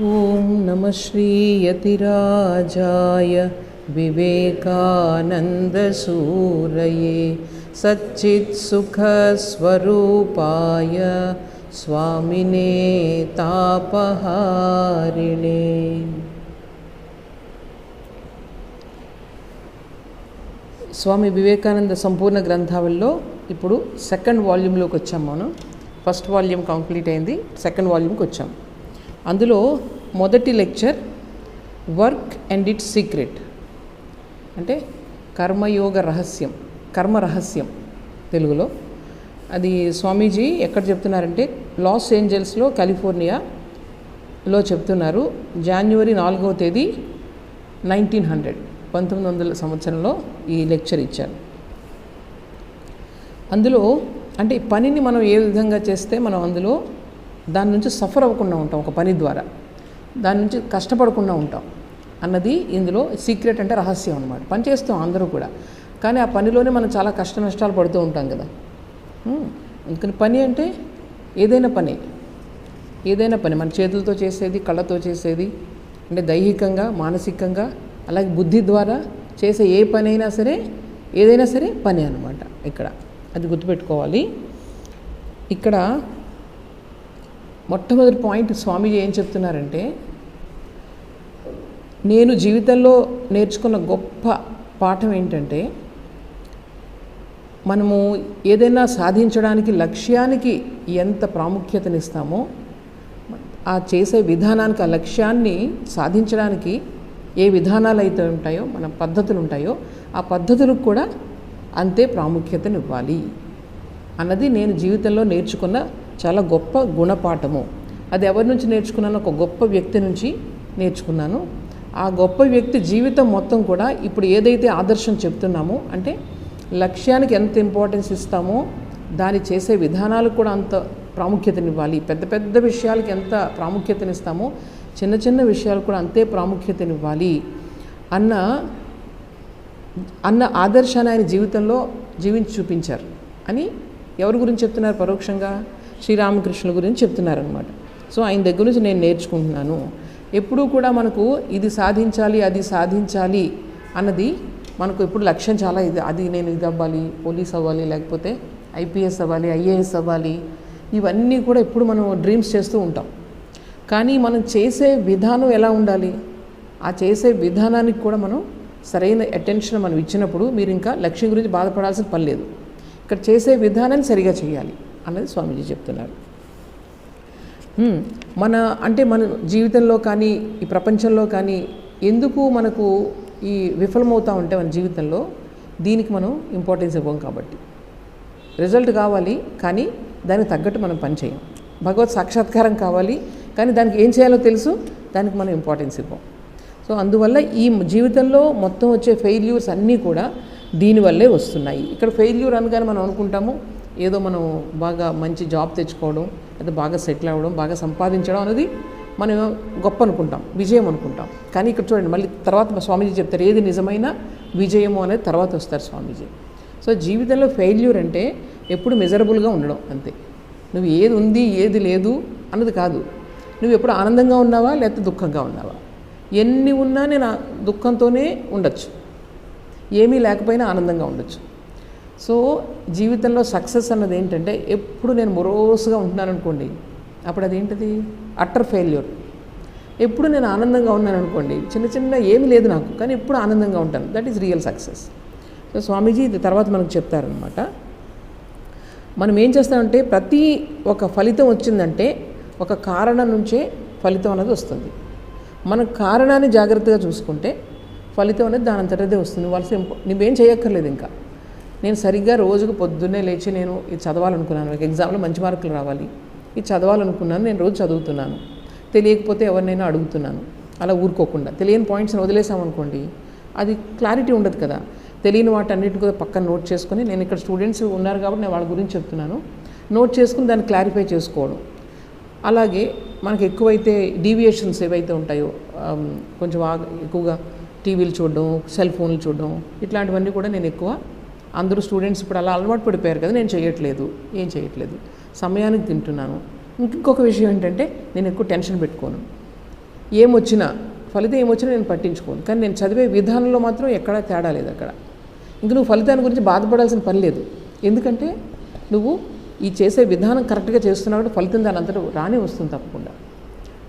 ఓం నమః శ్రీ యతిరాజాయ వివేకానందసూరయే సచ్చిత్సుఖస్వరూపాయ స్వామినే తాపహారిణే. స్వామి వివేకానంద సంపూర్ణ గ్రంథావళిలో ఇప్పుడు సెకండ్ వాల్యూమ్లోకి వచ్చాం. మనం ఫస్ట్ వాల్యూమ్ కంప్లీట్ అయింది, సెకండ్ వాల్యూమ్కి వచ్చాం. అందులో మొదటి lecture work and it's secret, అంటే కర్మయోగ రహస్యం, కర్మ రహస్యం తెలుగులో. అది స్వామీజీ ఎక్కడ చెప్తున్నారంటే లాస్ ఏంజల్స్లో కాలిఫోర్నియాలో చెప్తున్నారు. జనవరి 4వ తేదీ 1900 సంవత్సరంలో ఈ లెక్చర్ ఇచ్చారు. అందులో అంటే పనిని మనం ఏ విధంగా చేస్తే మనం అందులో దాని నుంచి సఫర్ అవ్వకుండా ఉంటాం, ఒక పని ద్వారా దాని నుంచి కష్టపడకుండా ఉంటాం అన్నది ఇందులో సీక్రెట్, అంటే రహస్యం అన్నమాట. పని చేస్తాం అందరూ కూడా, కానీ ఆ పనిలోనే మనం చాలా కష్ట నష్టాలు పడుతూ ఉంటాం కదా. ఇంకా పని అంటే ఏదైనా పని మన చేతులతో చేసేది, కళ్ళతో చేసేది, అంటే దైహికంగా మానసికంగా అలాగే బుద్ధి ద్వారా చేసే ఏ పని అయినా సరే, ఏదైనా సరే పని అన్నమాట. ఇక్కడ అది గుర్తుపెట్టుకోవాలి. ఇక్కడ మొట్టమొదటి పాయింట్ స్వామీజీ ఏం చెప్తున్నారంటే, నేను జీవితంలో నేర్చుకున్న గొప్ప పాఠం ఏంటంటే, మనము ఏదైనా సాధించడానికి లక్ష్యానికి ఎంత ప్రాముఖ్యతనిస్తామో, ఆ చేసే విధానానికి, ఆ లక్ష్యాన్ని సాధించడానికి ఏ విధానాలు అయితే ఉంటాయో, మన పద్ధతులు ఉంటాయో, ఆ పద్ధతులకు కూడా అంతే ప్రాముఖ్యతనివ్వాలి అన్నది నేను జీవితంలో నేర్చుకున్న చాలా గొప్ప గుణపాఠము. అది ఎవరి నుంచి నేర్చుకున్నాను? ఒక గొప్ప వ్యక్తి నుంచి నేర్చుకున్నాను. ఆ గొప్ప వ్యక్తి జీవితం మొత్తం కూడా ఇప్పుడు ఏదైతే ఆదర్శం చెప్తున్నామో, అంటే లక్ష్యానికి ఎంత ఇంపార్టెన్స్ ఇస్తామో దాని చేసే విధానాలకు కూడా అంత ప్రాముఖ్యతనివ్వాలి. పెద్ద పెద్ద విషయాలకి ఎంత ప్రాముఖ్యతనిస్తామో చిన్న చిన్న విషయాలు కూడా అంతే ప్రాముఖ్యతనివ్వాలి అన్న ఆదర్శాన్ని ఆయన జీవితంలో జీవించి చూపించారు అని ఎవరి గురించి చెప్తున్నారు? పరోక్షంగా శ్రీరామకృష్ణుల గురించి చెప్తున్నారనమాట. సో ఆయన దగ్గర నుంచి నేను నేర్చుకుంటున్నాను. ఎప్పుడూ కూడా మనకు ఇది సాధించాలి, అది సాధించాలి అన్నది మనకు ఎప్పుడు లక్ష్యం చాలా అది నేను ఇది అవ్వాలి, పోలీస్ అవ్వాలి, లేకపోతే ఐపీఎస్ అవ్వాలి, ఐఏఎస్ అవ్వాలి, ఇవన్నీ కూడా ఎప్పుడు మనం డ్రీమ్స్ చేస్తూ ఉంటాం. కానీ మనం చేసే విధానం ఎలా ఉండాలి? ఆ చేసే విధానానికి కూడా మనం సరైన అటెన్షన్ మనం ఇచ్చినప్పుడు మీరు ఇంకా లక్ష్యం గురించి బాధపడాల్సిన పని లేదు. ఇక్కడ చేసే విధానాన్ని సరిగా చేయాలి అన్నది స్వామీజీ చెప్తున్నారు. మన జీవితంలో కానీ ఈ ప్రపంచంలో కానీ ఎందుకు మనకు ఈ విఫలమవుతూ ఉంటే మన జీవితంలో, దీనికి మనం ఇంపార్టెన్స్ ఇవ్వం కాబట్టి. రిజల్ట్ కావాలి కానీ దానికి తగ్గట్టు మనం పని చేయం. భగవత్ సాక్షాత్కారం కావాలి కానీ దానికి ఏం చేయాలో తెలుసు, దానికి మనం ఇంపార్టెన్స్ ఇవ్వం. సో అందువల్ల ఈ జీవితంలో మొత్తం వచ్చే ఫెయిల్యూర్స్ అన్నీ కూడా దీనివల్లే వస్తున్నాయి. ఇక్కడ ఫెయిల్యూర్ అనగానే మనం అనుకుంటాము ఏదో మనం బాగా మంచి జాబ్ తెచ్చుకోవడం, లేదా బాగా సెటిల్ అవ్వడం, బాగా సంపాదించడం అనేది మనం గొప్ప అనుకుంటాం, విజయం అనుకుంటాం. కానీ ఇక్కడ చూడండి, మళ్ళీ తర్వాత స్వామీజీ చెప్తారు ఏది నిజమైన విజయము అనేది తర్వాత వస్తారు స్వామీజీ. సో జీవితంలో ఫెయిల్యూర్ అంటే ఎప్పుడు మిజరబుల్గా ఉండడం అంతే. నువ్వు ఏది ఉంది ఏది లేదు అన్నది కాదు. నువ్వు ఎప్పుడు ఆనందంగా ఉన్నావా లేకపోతే దుఃఖంగా ఉన్నావా? ఎన్ని ఉన్నా నేను దుఃఖంతోనే ఉండొచ్చు, ఏమీ లేకపోయినా ఆనందంగా ఉండొచ్చు. సో జీవితంలో సక్సెస్ అన్నది ఏంటంటే, ఎప్పుడు నేను మొరోసుగా ఉంటున్నాను అనుకోండి, అప్పుడు అదేంటిది? Utter failure. ఎప్పుడు నేను ఆనందంగా ఉన్నాను అనుకోండి, చిన్న చిన్న ఏమీ లేదు నాకు, కానీ ఎప్పుడు ఆనందంగా ఉంటాను, that is real success. So Swamiji ఇది తర్వాత మనకు చెప్తారనమాట. మనం ఏం చేస్తామంటే, ప్రతి ఒక ఫలితం వచ్చిందంటే ఒక కారణం నుంచే ఫలితం అనేది వస్తుంది. మన కారణాన్ని జాగ్రత్తగా చూసుకుంటే ఫలితం అనేది దాని అంతటదే వస్తుంది. నువ్వేం చేయక్కర్లేదు. ఇంకా నేను సరిగ్గా రోజుకు పొద్దున్నే లేచి నేను ఇది చదవాలనుకున్నాను, ఎగ్జామ్లో మంచి మార్కులు రావాలి, ఇది చదవాలనుకున్నాను, నేను రోజు చదువుతున్నాను. తెలియకపోతే ఎవరినైనా అడుగుతున్నాను, అలా ఊరుకోకుండా. తెలియని పాయింట్స్ని వదిలేసామనుకోండి, అది క్లారిటీ ఉండదు కదా. తెలియని వాటన్నిటిని కూడా పక్కన నోట్ చేసుకొని, నేను ఇక్కడ స్టూడెంట్స్ ఉన్నారు కాబట్టి నేను వాళ్ళ గురించి చెప్తున్నాను, నోట్ చేసుకుని దాన్ని క్లారిఫై చేసుకోవడం. అలాగే మనకి ఎక్కువైతే డీవియేషన్స్ ఏవైతే ఉంటాయో, కొంచెం ఎక్కువగా టీవీలు చూడడం, సెల్ ఫోన్లు చూడడం, ఇట్లాంటివన్నీ కూడా నేను ఎక్కువ, అందరూ స్టూడెంట్స్ ఇప్పుడు అలా అలవాటు పడిపోయారు కదా, నేను ఏం చేయట్లేదు, సమయానికి తింటున్నాను. ఇంకొక విషయం ఏంటంటే, నేను ఎక్కువ టెన్షన్ పెట్టుకోను. ఏమొచ్చినా ఫలితం ఏమొచ్చినా నేను పట్టించుకోను, కానీ నేను చదివే విధానంలో మాత్రం ఎక్కడా తేడా లేదు అక్కడ. ఇంక నువ్వు ఫలితాన్ని గురించి బాధపడాల్సిన పని లేదు, ఎందుకంటే నువ్వు ఈ చేసే విధానం కరెక్ట్గా చేస్తున్నావు కాబట్టి ఫలితం దాని అంతటా రానే వస్తుంది తప్పకుండా.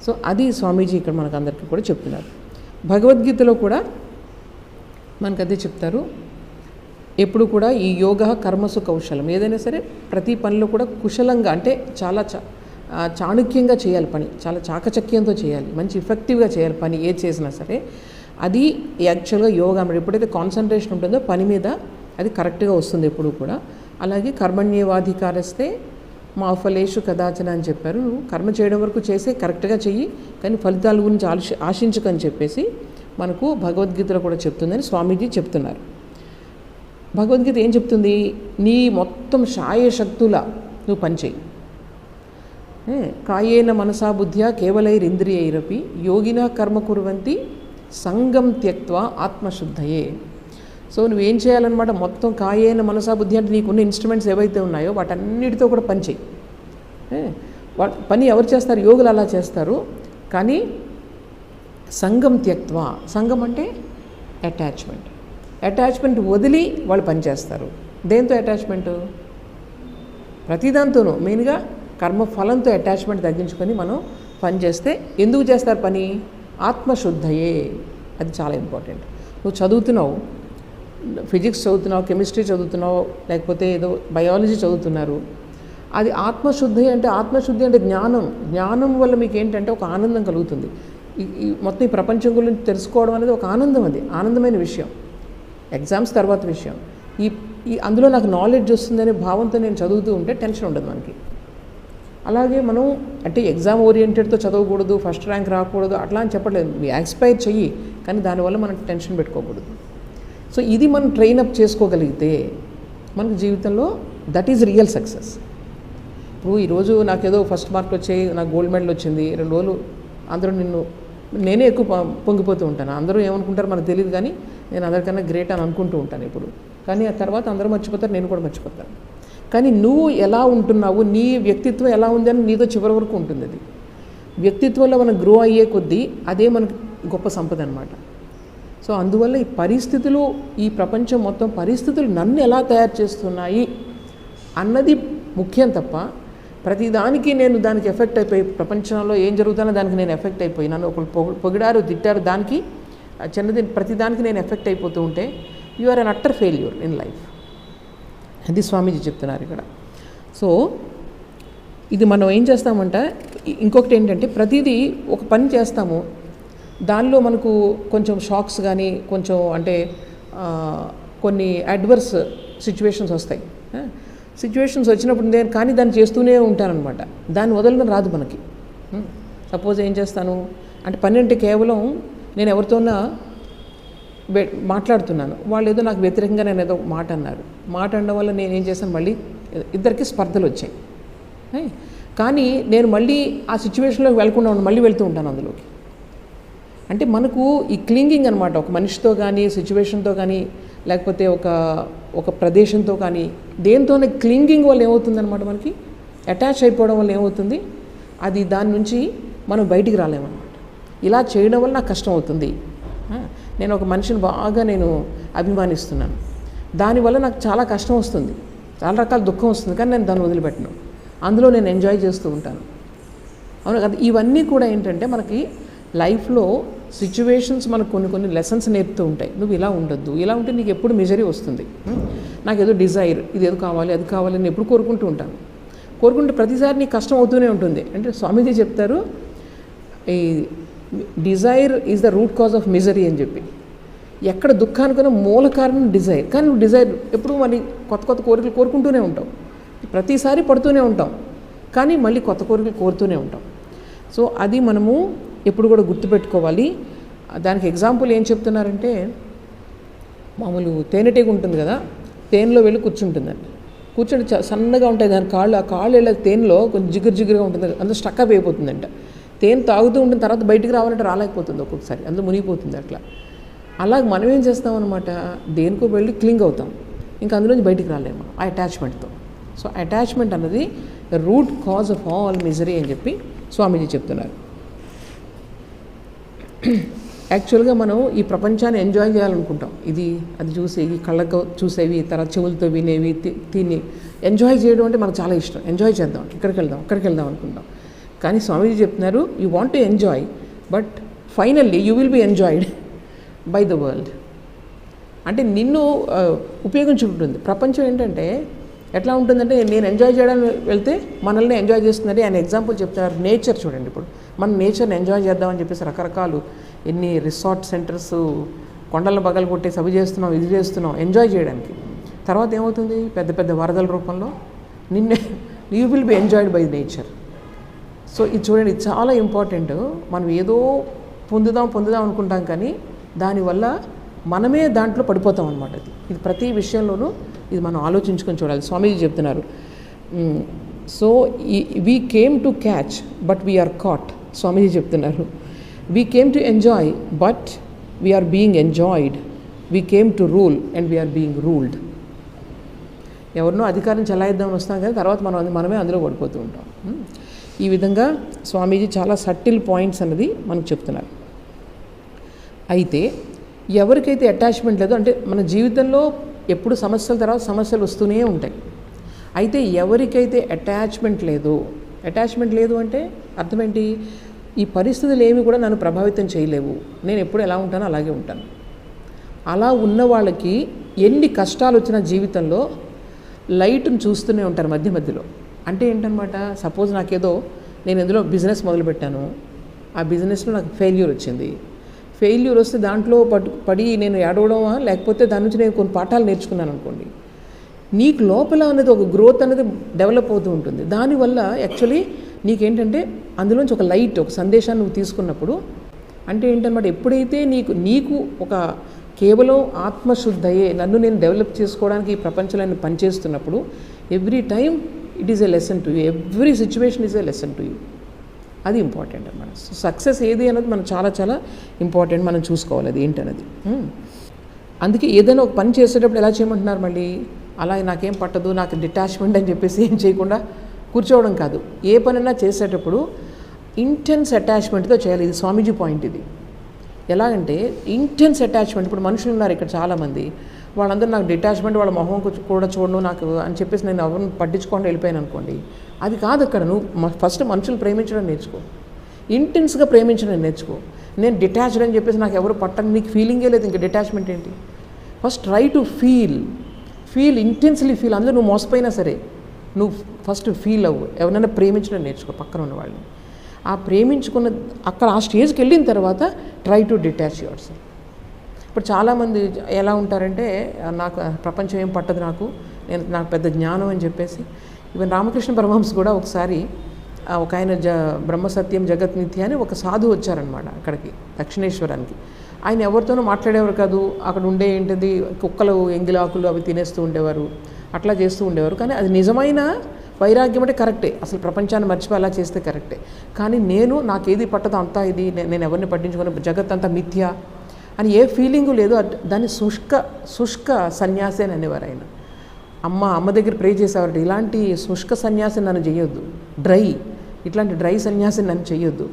సో అది స్వామీజీ ఇక్కడ మనకు అందరికీ కూడా చెప్తున్నారు. భగవద్గీతలో కూడా మనకు అదే చెప్తారు, ఎప్పుడు కూడా ఈ యోగ కర్మసు కౌశలం, ఏదైనా సరే ప్రతి పనిలో కూడా కుశలంగా అంటే చాలా చాణుక్యంగా చేయాలి పని, చాలా చాకచక్యంతో చేయాలి, మంచి ఎఫెక్టివ్గా చేయాలి పని ఏది చేసినా సరే. అది యాక్చువల్గా యోగా మరి ఎప్పుడైతే కాన్సన్ట్రేషన్ ఉంటుందో పని మీద అది కరెక్ట్గా వస్తుంది ఎప్పుడు కూడా. అలాగే కర్మణ్యేవాధికారస్తే మా ఫలేషు కదాచన అని చెప్పారు. నువ్వు కర్మ చేయడం వరకు చేసే కరెక్ట్గా చెయ్యి, కానీ ఫలితాల గురించి ఆశించకని చెప్పేసి మనకు భగవద్గీతలో కూడా చెప్తుందని స్వామీజీ చెప్తున్నారు. భగవద్గీత ఏం చెప్తుంది? నీ మొత్తం శాయశక్తులా నువ్వు పనిచేయి. కాయేన మనసా బుద్ధ్యా కేవలైరింద్రియైరపి యోగిన కర్మ కుర్వంతి సంగం త్యక్త్వా ఆత్మశుద్ధయే. సో నువ్వేం చేయాలన్నమాట, మొత్తం కాయేన మనసా బుద్ధి అంటే నీకున్న ఇన్స్ట్రుమెంట్స్ ఏవైతే ఉన్నాయో వాటన్నిటితో కూడా పని చేయి. పని ఎవరు చేస్తారు? యోగులు అలా చేస్తారు. కానీ సంగం త్యక్త్వా, సంగం అంటే అటాచ్మెంట్ వదిలి వాళ్ళు పనిచేస్తారు. దేంతో అటాచ్మెంటు? ప్రతిదాంతోనూ, మెయిన్గా కర్మఫలంతో అటాచ్మెంట్ తగ్గించుకొని మనం పని చేస్తే ఎందుకు చేస్తారు పని? ఆత్మశుద్ధయే. అది చాలా ఇంపార్టెంట్. నువ్వు చదువుతున్నావు, ఫిజిక్స్ చదువుతున్నావు, కెమిస్ట్రీ చదువుతున్నావు, లేకపోతే ఏదో బయాలజీ చదువుతున్నారు, అది ఆత్మశుద్ధి అంటే జ్ఞానం వల్ల మీకు ఏంటంటే ఒక ఆనందం కలుగుతుంది. ఈ మొత్తం ఈ ప్రపంచం గురించి తెలుసుకోవడం అనేది ఒక ఆనందం, అది ఆనందమైన విషయం. ఎగ్జామ్స్ తర్వాత విషయం. ఈ అందులో నాకు నాలెడ్జ్ వస్తుందనే భావంతో నేను చదువుతూ ఉంటే టెన్షన్ ఉండదు మనకి. అలాగే మనం అంటే ఎగ్జామ్ ఓరియంటెడ్తో చదవకూడదు, ఫస్ట్ ర్యాంక్ రాకూడదు అట్లా అని చెప్పట్లేదు. ఎక్స్పైర్ చెయ్యి, కానీ దానివల్ల మనం టెన్షన్ పెట్టుకోకూడదు. సో ఇది మనం ట్రైనప్ చేసుకోగలిగితే మనకు జీవితంలో దట్ ఈజ్ రియల్ సక్సెస్. ఇప్పుడు ఈరోజు నాకేదో ఫస్ట్ మార్క్ వచ్చాయి, నాకు గోల్డ్ మెడల్ వచ్చింది, 2 రోజులు అందరూ నేనే ఎక్కువ పొంగిపోతూ ఉంటాను. అందరూ ఏమనుకుంటారో మనకు తెలియదు, కానీ నేను అందరికన్నా గ్రేట్ అని అనుకుంటూ ఉంటాను ఇప్పుడు. కానీ ఆ తర్వాత అందరూ మర్చిపోతారు, నేను కూడా మర్చిపోతాను. కానీ నువ్వు ఎలా ఉంటున్నావు, నీ వ్యక్తిత్వం ఎలా ఉంది అని నీతో చివరి వరకు ఉంటుంది. అది వ్యక్తిత్వంలో మనం గ్రో అయ్యే కొద్దీ అదే మనకు గొప్ప సంపద అనమాట. సో అందువల్ల ఈ పరిస్థితులు, ఈ ప్రపంచం మొత్తం పరిస్థితులు నన్ను ఎలా తయారు చేస్తున్నాయి అన్నది ముఖ్యం తప్ప ప్రతిదానికి నేను దానికి ఎఫెక్ట్ అయిపోయి, ప్రపంచంలో ఏం జరుగుతుందో దానికి నేను ఎఫెక్ట్ అయిపోయి, నన్ను ఒకరు పొగిడారు తిట్టారు దానికి చిన్నది ప్రతిదానికి నేను ఎఫెక్ట్ అయిపోతూ ఉంటే you are an utter failure in life. అది స్వామీజీ చెప్తున్నారు ఇక్కడ. సో ఇది మనం ఏం చేస్తామంటే, ఇంకొకటి ఏంటంటే ప్రతిదీ ఒక పని చేస్తాము, దానిలో మనకు కొంచెం షాక్స్ కానీ కొంచెం అంటే కొన్ని అడ్వర్స్ సిచ్యువేషన్స్ వస్తాయి. సిచ్యువేషన్స్ వచ్చినప్పుడు నేను కానీ దాన్ని చేస్తూనే ఉంటానన్నమాట. దాన్ని వదలడం రాదు మనకి. సపోజ్ ఏం చేస్తాను అంటే పని అంటే కేవలం నేను ఎవరితోనా మాట్లాడుతున్నాను, వాళ్ళు ఏదో నాకు వ్యతిరేకంగా నేను ఏదో మాట అన్నారు, మాట అనడం వల్ల నేను ఏం చేశాను, మళ్ళీ ఇద్దరికి స్పర్ధలు వచ్చాయి. కానీ నేను మళ్ళీ ఆ సిచ్యువేషన్లోకి వెళ్ళకుండా మళ్ళీ వెళ్తూ ఉంటాను అందులోకి. అంటే మనకు ఈ క్లింగింగ్ అనమాట, ఒక మనిషితో కానీ సిచ్యువేషన్తో కానీ లేకపోతే ఒక ప్రదేశంతో కానీ దేంతోనే క్లింగింగ్ వల్ల ఏమవుతుందన్నమాట, మనకి అటాచ్ అయిపోవడం వల్ల ఏమవుతుంది, అది దాని నుంచి మనం బయటికి రాలేమన్నమాట. ఇలా చేయడం వల్ల నాకు కష్టం అవుతుంది. నేను ఒక మనిషిని బాగా నేను అభిమానిస్తున్నాను, దానివల్ల నాకు చాలా కష్టం వస్తుంది, చాలా రకాల దుఃఖం వస్తుంది, కానీ నేను దాన్ని వదిలిపెట్టను, అందులో నేను ఎంజాయ్ చేస్తూ ఉంటాను. అవును కదా. ఇవన్నీ కూడా ఏంటంటే మనకి లైఫ్లో సిచ్యువేషన్స్ మనకు కొన్ని లెసన్స్ నేర్పుతూ ఉంటాయి. నువ్వు ఇలా ఉండొద్దు, ఇలా ఉంటే నీకు ఎప్పుడు మిజరీ వస్తుంది. నాకు ఏదో డిజైర్, ఇది ఏదో కావాలి అది కావాలి అని ఎప్పుడు కోరుకుంటూ ఉంటాను. కోరుకుంటే ప్రతిసారి నీకు కష్టం అవుతూనే ఉంటుంది. అంటే స్వామీజీ చెప్తారు, ఈ Dzire is the root cause of misery అని చెప్పి. ఎక్కడ దుఃఖానికైనా మూల కారణం డిజైర్. కానీ నువ్వు డిజైర్ ఎప్పుడు మళ్ళీ కొత్త కోరికలు కోరుకుంటూనే ఉంటావు, ప్రతిసారి పడుతూనే ఉంటాం, కానీ మళ్ళీ కొత్త కోరికలు కోరుతూనే ఉంటాం. సో అది మనము ఎప్పుడు కూడా గుర్తుపెట్టుకోవాలి. దానికి ఎగ్జాంపుల్ ఏం చెప్తున్నారంటే, మామూలు తేనెటీగ ఉంటుంది కదా, తేనెలో వెళ్ళి కూర్చుంటుందండి. కూర్చుంటే సన్నగా ఉంటాయి దాని కాళ్ళు, ఆ కాళ్ళు వెళ్ళే తేనెలో కొంచెం జిగురుగా ఉంటుంది, అందులో స్టక్అప్ అయిపోతుందంట. తేనె తాగుతూ ఉంటుంది, తర్వాత బయటికి రావాలంటే రాలేకపోతుంది, ఒక్కొక్కసారి అందులో మునిగిపోతుంది. అట్లా అలాగే మనం ఏం చేస్తామన్నమాట, దేనికో వెళ్ళి క్లింగ్ అవుతాం, ఇంకా అందులోంచి బయటికి రాలేము ఆ అటాచ్మెంట్తో. సో అటాచ్మెంట్ అన్నది root cause of all misery అని చెప్పి స్వామీజీ చెప్తున్నారు. యాక్చువల్గా మనం ఈ ప్రపంచాన్ని ఎంజాయ్ చేయాలనుకుంటాం, ఇది అది చూసేవి, కళ్ళకు చూసేవి, తర్వాత చెవులతో వినేవి, తిని ఎంజాయ్ చేయడం అంటే మనకు చాలా ఇష్టం. ఎంజాయ్ చేద్దాం, ఇక్కడికి వెళ్దాం అనుకుంటాం. కానీ స్వామీజీ చెప్తున్నారు, you want to enjoy, but finally you will be enjoyed by the world. అంటే నిన్ను ఉపయోగించుకుంటుంది. ప్రపంచం ఏంటంటే ఎట్లా ఉంటుందంటే, నేను ఎంజాయ్ చేయడానికి వెళ్తే మనల్ని ఎంజాయ్ చేస్తుందంటే ఆయన ఎగ్జాంపుల్ చెప్తున్నారు. నేచర్ చూడండి, ఇప్పుడు మనం నేచర్ని ఎంజాయ్ చేద్దామని చెప్పేసి రకరకాలు ఎన్ని రిసార్ట్ సెంటర్స్, కొండల బగలు కొట్టేసి అవి చేస్తున్నాం, ఇది చేస్తున్నాం ఎంజాయ్ చేయడానికి. తర్వాత ఏమవుతుంది, పెద్ద పెద్ద వరదల రూపంలో నిన్నే you will be enjoyed by nature. So ఇది చూడండి, ఇది చాలా ఇంపార్టెంట్. మనం ఏదో పొందుదాం అనుకుంటాం, కానీ దానివల్ల మనమే దాంట్లో పడిపోతాం అనమాట. ఇది ప్రతి విషయంలోనూ ఇది మనం ఆలోచించుకొని చూడాలి. స్వామీజీ చెప్తున్నారు, so we came to catch but we are caught. Swamiji చెప్తున్నారు, we came to enjoy but we are being enjoyed. We came to rule and we are being ruled. ఎవరినో అధికారం చెలాయిద్దామని వస్తాం కానీ తర్వాత మనమే అందులో పడిపోతూ ఉంటాం. ఈ విధంగా స్వామీజీ చాలా సటిల్ పాయింట్స్ అన్నది మనకు చెప్తున్నారు. అయితే ఎవరికైతే అటాచ్మెంట్ లేదో, అంటే మన జీవితంలో ఎప్పుడు సమస్యల తర్వాత సమస్యలు వస్తూనే ఉంటాయి. అయితే ఎవరికైతే అటాచ్మెంట్ లేదు అంటే అర్థం ఏంటి, ఈ పరిస్థితులు ఏమి కూడా నన్ను ప్రభావితం చేయలేవు, నేను ఎప్పుడు ఎలా ఉంటానో అలాగే ఉంటాను. అలా ఉన్న వాళ్ళకి ఎన్ని కష్టాలు వచ్చినా జీవితంలో లైట్ని చూస్తూనే ఉంటారు మధ్య మధ్యలో. అంటే ఏంటనమాట, సపోజ్ నేను ఎందులో బిజినెస్ మొదలుపెట్టాను, ఆ బిజినెస్లో నాకు ఫెయిల్యూర్ వస్తే దాంట్లో పడి నేను ఏడవడమా, లేకపోతే దాని నుంచి నేను కొన్ని పాఠాలు నేర్చుకున్నాను అనుకోండి, నీకు లోపల అనేది ఒక గ్రోత్ అనేది డెవలప్ అవుతూ ఉంటుంది. దానివల్ల యాక్చువల్లీ నీకేంటంటే అందులోంచి ఒక లైట్, ఒక సందేశాన్ని నువ్వు తీసుకున్నప్పుడు, అంటే ఏంటన్నమాట, ఎప్పుడైతే నీకు ఒక కేవలం ఆత్మశుద్ధయే నన్ను నేను డెవలప్ చేసుకోవడానికి ఈ ప్రపంచంలో నేను పనిచేస్తున్నప్పుడు, every time it is a lesson to you, every situation is a lesson to you. అది ఇంపార్టెంట్ అన్నమాట. సక్సెస్ ఏది అనేది మనం చాలా చాలా ఇంపార్టెంట్, మనం చూసుకోవాలి అది ఏంటనేది. అందుకే ఏదైనా ఒక పని చేసేటప్పుడు ఎలా చేయమంటున్నారు, మళ్ళీ అలా నాకేం పట్టదు, నాకు డిటాచ్మెంట్ అని చెప్పేసి ఏం చేయకుండా కూర్చోవడం కాదు. ఏ పనైనా చేసేటప్పుడు ఇంటెన్స్ అటాచ్మెంట్తో చేయాలి. ఇది స్వామీజీ పాయింట్. ఇది ఎలాగంటే ఇంటెన్స్ అటాచ్మెంట్. ఇప్పుడు మనుషులు ఉన్నారు ఇక్కడ చాలామంది, వాళ్ళందరూ నాకు డిటాచ్మెంట్, వాళ్ళ మొహం కూడా చూడను నాకు అని చెప్పేసి నేను ఎవరిని పట్టించుకోండి వెళ్ళిపోయాను అనుకోండి, అది కాదు. అక్కడ నువ్వు ఫస్ట్ మనుషులు ప్రేమించడం నేర్చుకో, ఇంటెన్స్గా ప్రేమించడం నేర్చుకో. నేను డిటాచ్డ్ అని చెప్పేసి నాకు ఎవరు పట్టని నీకు ఫీలింగే లేదు, ఇంకా డిటాచ్మెంట్ ఏంటి? First try to feel intensely feel. అందులో నువ్వు మోసపోయినా సరే నువ్వు ఫస్ట్ ఫీల్ అవ్వు. ఎవరైనా ప్రేమించడం నేర్చుకో పక్కన ఉన్న వాళ్ళని. ఆ ప్రేమించుకున్న అక్కడ ఆ స్టేజ్కి వెళ్ళిన తర్వాత try to detach your self. ఇప్పుడు చాలామంది ఎలా ఉంటారంటే, నాకు ప్రపంచం ఏం పట్టదు, నాకు పెద్ద జ్ఞానం అని చెప్పేసి. ఈవెన్ రామకృష్ణ పరమహంస కూడా ఒకసారి ఒక ఆయన బ్రహ్మసత్యం జగత్ మిథ్య అని ఒక సాధువు వచ్చారనమాట అక్కడికి, దక్షిణేశ్వరానికి. ఆయన ఎవరితోనూ మాట్లాడేవారు కాదు. అక్కడ ఉండే ఏంటిది, కుక్కలు ఎంగిలాకులు అవి తినేస్తూ ఉండేవారు, అట్లా చేస్తూ ఉండేవారు. కానీ అది నిజమైన వైరాగ్యం అంటే కరెక్టే, అసలు ప్రపంచాన్ని మర్చిపోయి అలా చేస్తే కరెక్టే. కానీ నాకేది పట్టదో అంతా ఇది, నేను ఎవరిని పట్టించుకుని జగత్ అంతా మిథ్య అని ఏ ఫీలింగు లేదు. దాన్ని శుష్క సన్యాసి అని అనేవారు ఆయన. అమ్మ దగ్గర ప్రే చేసేవారు, ఇలాంటి శుష్క సన్యాసి నన్ను చేయొద్దు, ఇట్లాంటి డ్రై సన్యాసి నన్ను చేయొద్దు.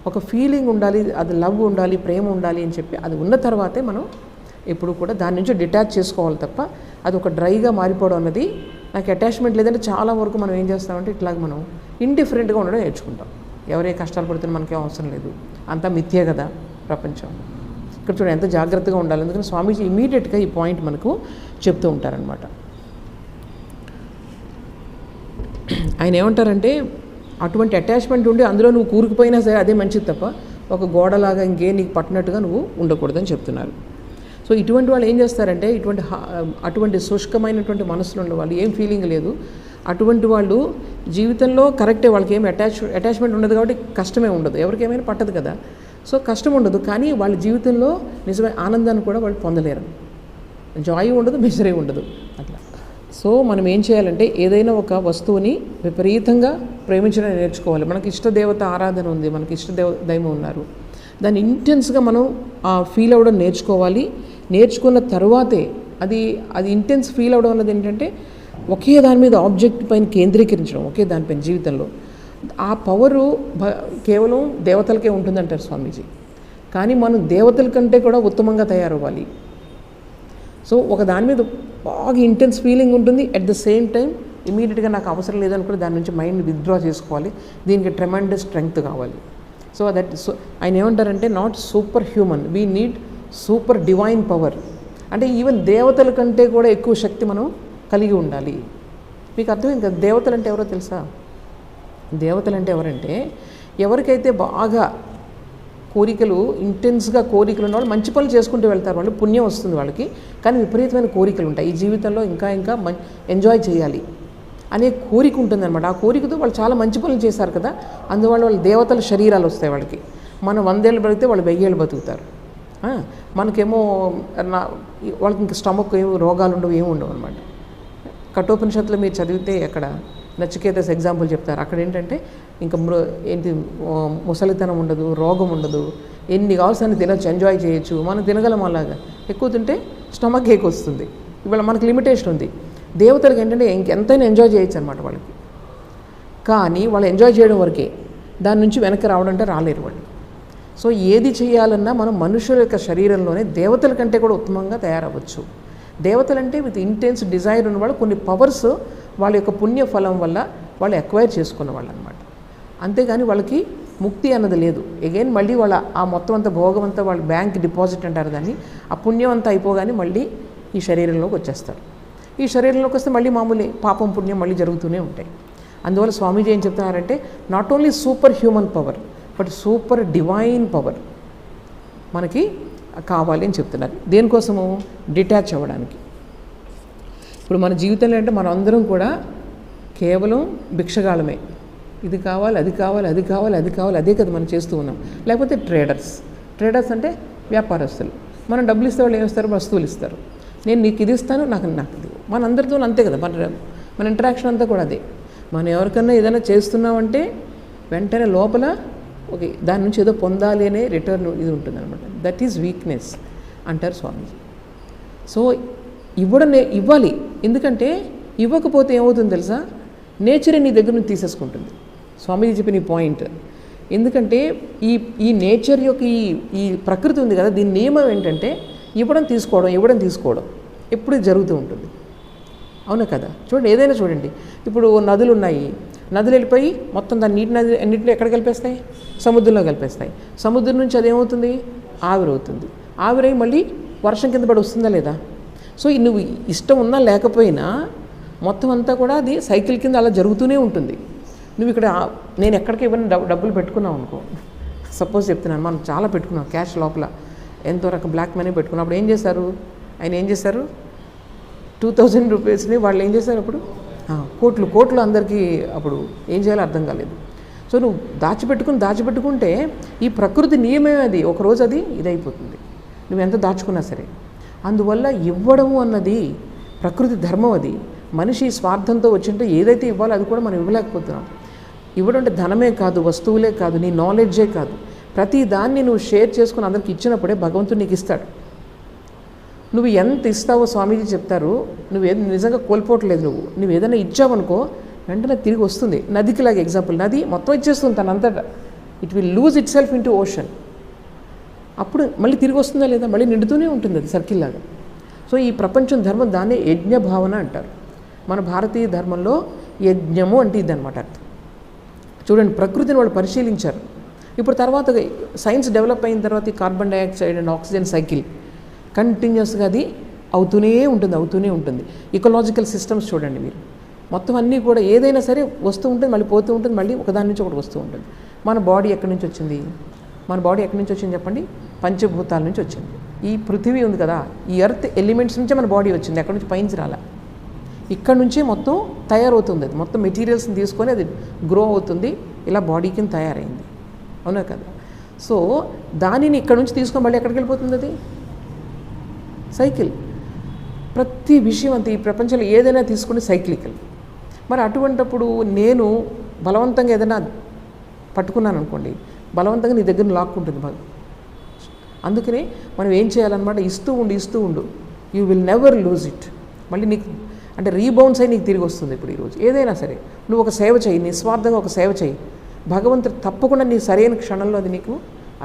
ఒక ఫీలింగ్ ఉండాలి, అది లవ్ ఉండాలి, ప్రేమ ఉండాలి అని చెప్పి అది ఉన్న తర్వాతే మనం ఎప్పుడు కూడా దాని నుంచి డిటాచ్ చేసుకోవాలి తప్ప అది ఒక డ్రైగా మారిపోవడం అన్నది, నాకు అటాచ్మెంట్ లేదంటే చాలా వరకు మనం ఏం చేస్తామంటే ఇట్లాగ మనం ఇండిఫరెంట్గా ఉండడం నేర్చుకుంటాం. ఎవరే కష్టాలు పడుతున్నా మనకేం అవసరం లేదు, అంతా మిథ్యే కదా ప్రపంచం. ఇక్కడ చూడండి ఎంత జాగ్రత్తగా ఉండాలి. ఎందుకంటే స్వామీజీ ఇమీడియట్గా ఈ పాయింట్ మనకు చెప్తూ ఉంటారనమాట. ఆయన ఏమంటారంటే, అటువంటి అటాచ్మెంట్ ఉండి అందులో నువ్వు కూరుకుపోయినా సరే అదే మంచిది తప్ప ఒక గోడలాగా ఇంకే నీకు పట్టినట్టుగా నువ్వు ఉండకూడదని చెప్తున్నారు. సో ఇటువంటి వాళ్ళు ఏం చేస్తారంటే, అటువంటి శుష్కమైనటువంటి మనసులో ఉన్న వాళ్ళు, ఏం ఫీలింగ్ లేదు, అటువంటి వాళ్ళు జీవితంలో కరెక్టే, వాళ్ళకి ఏమి అటాచ్మెంట్ ఉండదు కాబట్టి కష్టమే ఉండదు, ఎవరికేమైనా పట్టదు కదా, సో కష్టం ఉండదు. కానీ వాళ్ళ జీవితంలో నిజమైన ఆనందాన్ని కూడా వాళ్ళు పొందలేరు, జాయ్ ఉండదు, మిజరీ ఉండదు అట్లా. సో మనం ఏం చేయాలంటే, ఏదైనా ఒక వస్తువుని విపరీతంగా ప్రేమించడం నేర్చుకోవాలి. మనకి ఇష్టదేవత ఆరాధన ఉంది, మనకి దైవం ఉన్నారు, దాన్ని ఇంటెన్స్గా మనం ఫీల్ అవ్వడం నేర్చుకోవాలి. నేర్చుకున్న తర్వాతే అది ఇంటెన్స్ ఫీల్ అవ్వడం అన్నది ఏంటంటే, ఒకే దాని మీద ఆబ్జెక్ట్ పైన కేంద్రీకరించడం, ఒకే దానిపైన జీవితంలో. ఆ పవరు కేవలం దేవతలకే ఉంటుందంటారు స్వామీజీ. కానీ మనం దేవతల కంటే కూడా ఉత్తమంగా తయారవ్వాలి. సో ఒక దాని మీద బాగా ఇంటెన్స్ ఫీలింగ్ ఉంటుంది, అట్ ద సేమ్ టైం ఇమీడియట్గా నాకు అవసరం లేదనుకుని దాని నుంచి మైండ్ విత్డ్రా చేసుకోవాలి. దీనికి ట్రెమెండస్ స్ట్రెంగ్త్ కావాలి. సో ఆయన ఏమంటారంటే not super human, we need super divine power. అంటే ఈవెన్ దేవతల కంటే కూడా ఎక్కువ శక్తి మనం కలిగి ఉండాలి. మీకు అర్థమైంది కదా? దేవతలు అంటే ఎవరో తెలుసా? దేవతలు అంటే ఎవరంటే ఎవరికైతే బాగా కోరికలు, ఇంటెన్స్గా కోరికలు ఉన్నవాళ్ళు మంచి పనులు చేసుకుంటూ వెళ్తారు, వాళ్ళు పుణ్యం వస్తుంది వాళ్ళకి. కానీ విపరీతమైన కోరికలు ఉంటాయి, ఈ జీవితంలో ఇంకా ఇంకా ఎంజాయ్ చేయాలి అనే కోరిక ఉంటుందన్నమాట. ఆ కోరికతో వాళ్ళు చాలా మంచి పనులు చేశారు కదా, అందువల్ల వాళ్ళు దేవతల శరీరాలు వస్తాయి వాళ్ళకి. మనం 100 ఏళ్ళు బతికితే వాళ్ళు 1000 ఏళ్ళు బతుకుతారు. మనకేమో వాళ్ళకి ఇంకా స్టమక్ ఏమి రోగాలు ఉండవు, ఏమి ఉండవు అనమాట. కఠోపనిషత్తులో మీరు చదివితే అక్కడ నచికేతస్ ఎగ్జాంపుల్ చెప్తారు. అక్కడ ఏంటంటే ఇంకా ముసలితనం ఉండదు, రోగం ఉండదు, ఎన్ని కావాల్సిన తినొచ్చు, ఎంజాయ్ చేయొచ్చు. మనం తినగలం, అలాగా ఎక్కువ తింటే స్టమక్ ఏక్ వస్తుంది. ఇవాళ మనకి లిమిటేషన్ ఉంది. దేవతలకు ఏంటంటే ఇంకెంతైనా ఎంజాయ్ చేయొచ్చు అనమాట వాళ్ళకి. కానీ వాళ్ళు ఎంజాయ్ చేయడం వరకే, దాని నుంచి వెనక్కి రావడం అంటే రాలేరు వాళ్ళు. సో ఏది చేయాలన్నా మనం మనుషుల యొక్క శరీరంలోనే దేవతల కంటే కూడా ఉత్తమంగా తయారవ్వచ్చు. దేవతలంటే విత్ ఇంటెన్స్ డిజైర్ ఉన్న వాళ్ళు, కొన్ని పవర్స్ వాళ్ళ యొక్క పుణ్య ఫలం వల్ల వాళ్ళు ఎక్వైర్ చేసుకున్న వాళ్ళు అనమాట. అంతేగాని వాళ్ళకి ముక్తి అన్నది లేదు. అగైన్ మళ్ళీ వాళ్ళ ఆ మొత్తం అంతా భోగం అంతా వాళ్ళు బ్యాంక్ డిపాజిట్ అంటారు దాన్ని, ఆ పుణ్యం అంతా అయిపోగానే మళ్ళీ ఈ శరీరంలోకి వచ్చేస్తారు. ఈ శరీరంలోకి వస్తే మళ్ళీ మామూలు పాపం పుణ్యం మళ్ళీ జరుగుతూనే ఉంటాయి. అందువల్ల స్వామీజీ ఏం చెప్తున్నారంటే not only super human power but super divine power మనకి కావాలి అని చెప్తున్నారు. దేనికోసము? డిటాచ్ అవ్వడానికి. ఇప్పుడు మన జీవితంలో అంటే మనం అందరం కూడా కేవలం భిక్షగాళమే. ఇది కావాలి, అది కావాలి, అది కావాలి, అది కావాలి, అదే కదా మనం చేస్తూ ఉన్నాం. లేకపోతే ట్రేడర్స్ అంటే వ్యాపారస్తులు. మనం డబ్బులు ఇస్తే వాళ్ళు ఏమిస్తారు? వస్తువులు ఇస్తారు. నేను నీకు ఇది ఇస్తాను, నాకు ఇది. మనందరితో అంతే కదా, మన ఇంటరాక్షన్ అంతా కూడా అదే. మనం ఎవరికన్నా ఏదైనా చేస్తున్నామంటే వెంటనే లోపల ఓకే దాని నుంచి ఏదో పొందాలి అనే రిటర్న్ ఇది ఉంటుందన్నమాట. దట్ ఈజ్ వీక్నెస్ అంటారు స్వామీజీ. సో ఇవ్వాలి. ఎందుకంటే ఇవ్వకపోతే ఏమవుతుంది తెలుసా? నేచరే నీ దగ్గర నుంచి తీసేసుకుంటుంది. స్వామీజీ చెప్పిన ఈ పాయింట్. ఎందుకంటే ఈ నేచర్ యొక్క ఈ ప్రకృతి ఉంది కదా, దీని నియమం ఏంటంటే ఇవ్వడం తీసుకోవడం ఎప్పుడు జరుగుతూ ఉంటుంది. అవునా కదా? చూడండి, ఏదైనా చూడండి. ఇప్పుడు నదులు ఉన్నాయి, నదులు వెళ్ళిపోయి మొత్తం దాని నీటిలో ఎక్కడ కలిపేస్తాయి? సముద్రంలో కలిపేస్తాయి. సముద్రం నుంచి అదేమవుతుంది? ఆవిరవుతుంది. ఆవిరై మళ్ళీ వర్షం కింద పడి వస్తుందా లేదా? సో నువ్వు ఇష్టం ఉన్నా లేకపోయినా మొత్తం అంతా కూడా అది సైకిల్ కింద అలా జరుగుతూనే ఉంటుంది. నువ్వు ఇక్కడ నేను ఎక్కడికి ఇవ్వని డబ్బులు పెట్టుకున్నావు అనుకో, సపోజ్ చెప్తున్నాను, మనం చాలా పెట్టుకున్నాం క్యాష్ లోపల, ఎంతో రకం బ్లాక్ మనీ పెట్టుకున్నప్పుడు ఏం చేశారు? ఆయన ఏం చేశారు? 2000 రూపీస్ని వాళ్ళు ఏం చేశారు? అప్పుడు కోట్లు అందరికీ అప్పుడు ఏం చేయాలో అర్థం కాలేదు. సో నువ్వు దాచిపెట్టుకుంటే ఈ ప్రకృతి నియమే అది, ఒకరోజు అది ఇదైపోతుంది నువ్వెంత దాచుకున్నా సరే. అందువల్ల ఇవ్వడము అన్నది ప్రకృతి ధర్మం. అది మనిషి స్వార్థంతో వచ్చింటే ఏదైతే ఇవ్వాలో అది కూడా మనం ఇవ్వలేకపోతున్నాం. ఇవ్వడం అంటే ధనమే కాదు, వస్తువులే కాదు, నీ నాలెడ్జే కాదు, ప్రతి దాన్ని నువ్వు షేర్ చేసుకుని అందరికి ఇచ్చినప్పుడే భగవంతుడు నీకు ఇస్తాడు. నువ్వు ఎంత ఇస్తావో స్వామీజీ చెప్తారు, నిజంగా కోల్పోవట్లేదు. నువ్వు ఏదైనా ఇచ్చావనుకో వెంటనే తిరిగి వస్తుంది. నదికి లాగా ఎగ్జాంపుల్, నది మొత్తం ఇచ్చేస్తుంది తనంతటా, it will lose itself into ocean. అప్పుడు మళ్ళీ తిరిగి వస్తుందా లేదా? మళ్ళీ నిండుతూనే ఉంటుంది అది సర్కిల్ లాగా. సో ఈ ప్రపంచం ధర్మం దాన్ని యజ్ఞ భావన అంటారు. మన భారతీయ ధర్మంలో యజ్ఞము అంటే ఇదన్నమాట అర్థం. చూడండి, ప్రకృతిని వాళ్ళు పరిశీలించారు. ఇప్పుడు తర్వాత సైన్స్ డెవలప్ అయిన తర్వాత ఈ carbon dioxide and oxygen cycle కంటిన్యూస్గా అది అవుతూనే ఉంటుంది. ఇకలాజికల్ సిస్టమ్స్ చూడండి మీరు, మొత్తం అన్నీ కూడా ఏదైనా సరే వస్తూ ఉంటుంది, మళ్ళీ పోతూ ఉంటుంది, మళ్ళీ ఒకదాని నుంచి ఒకటి వస్తూ ఉంటుంది. మన బాడీ ఎక్కడి నుంచి వచ్చింది? చెప్పండి? పంచభూతాల నుంచి వచ్చింది. ఈ పృథివీ ఉంది కదా, ఈ ఎర్త్ ఎలిమెంట్స్ నుంచే మన బాడీ వచ్చింది, ఎక్కడి నుంచి పైనుంచి రాలా. ఇక్కడ నుంచే మొత్తం తయారవుతుంది. అది మొత్తం మెటీరియల్స్ని తీసుకొని అది గ్రో అవుతుంది, ఇలా బాడీ కింద తయారైంది. అవునా కదా? సో దానిని ఇక్కడ నుంచి తీసుకొని మళ్ళీ ఎక్కడికి వెళ్ళిపోతుంది? అది సైకిల్. ప్రతి విషయం అంతే, ఈ ప్రపంచంలో ఏదైనా తీసుకుని సైక్లికల్. మరి అటువంటప్పుడు నేను బలవంతంగా ఏదైనా పట్టుకున్నాను అనుకోండి, బలవంతంగా నీ దగ్గర లాక్కుంటుంది బాగా. అందుకనే మనం ఏం చేయాలన్నమాట, ఇస్తూ ఉండు, you will never lose it. మళ్ళీ నీకు అంటే రీబౌన్స్ అయి నీకు తిరిగి వస్తుంది. ఇప్పుడు ఈరోజు ఏదైనా సరే నువ్వు ఒక సేవ చేయి, నిస్వార్థంగా ఒక సేవ చేయి, భగవంతుడు తప్పకుండా నీ సరైన క్షణంలో అది నీకు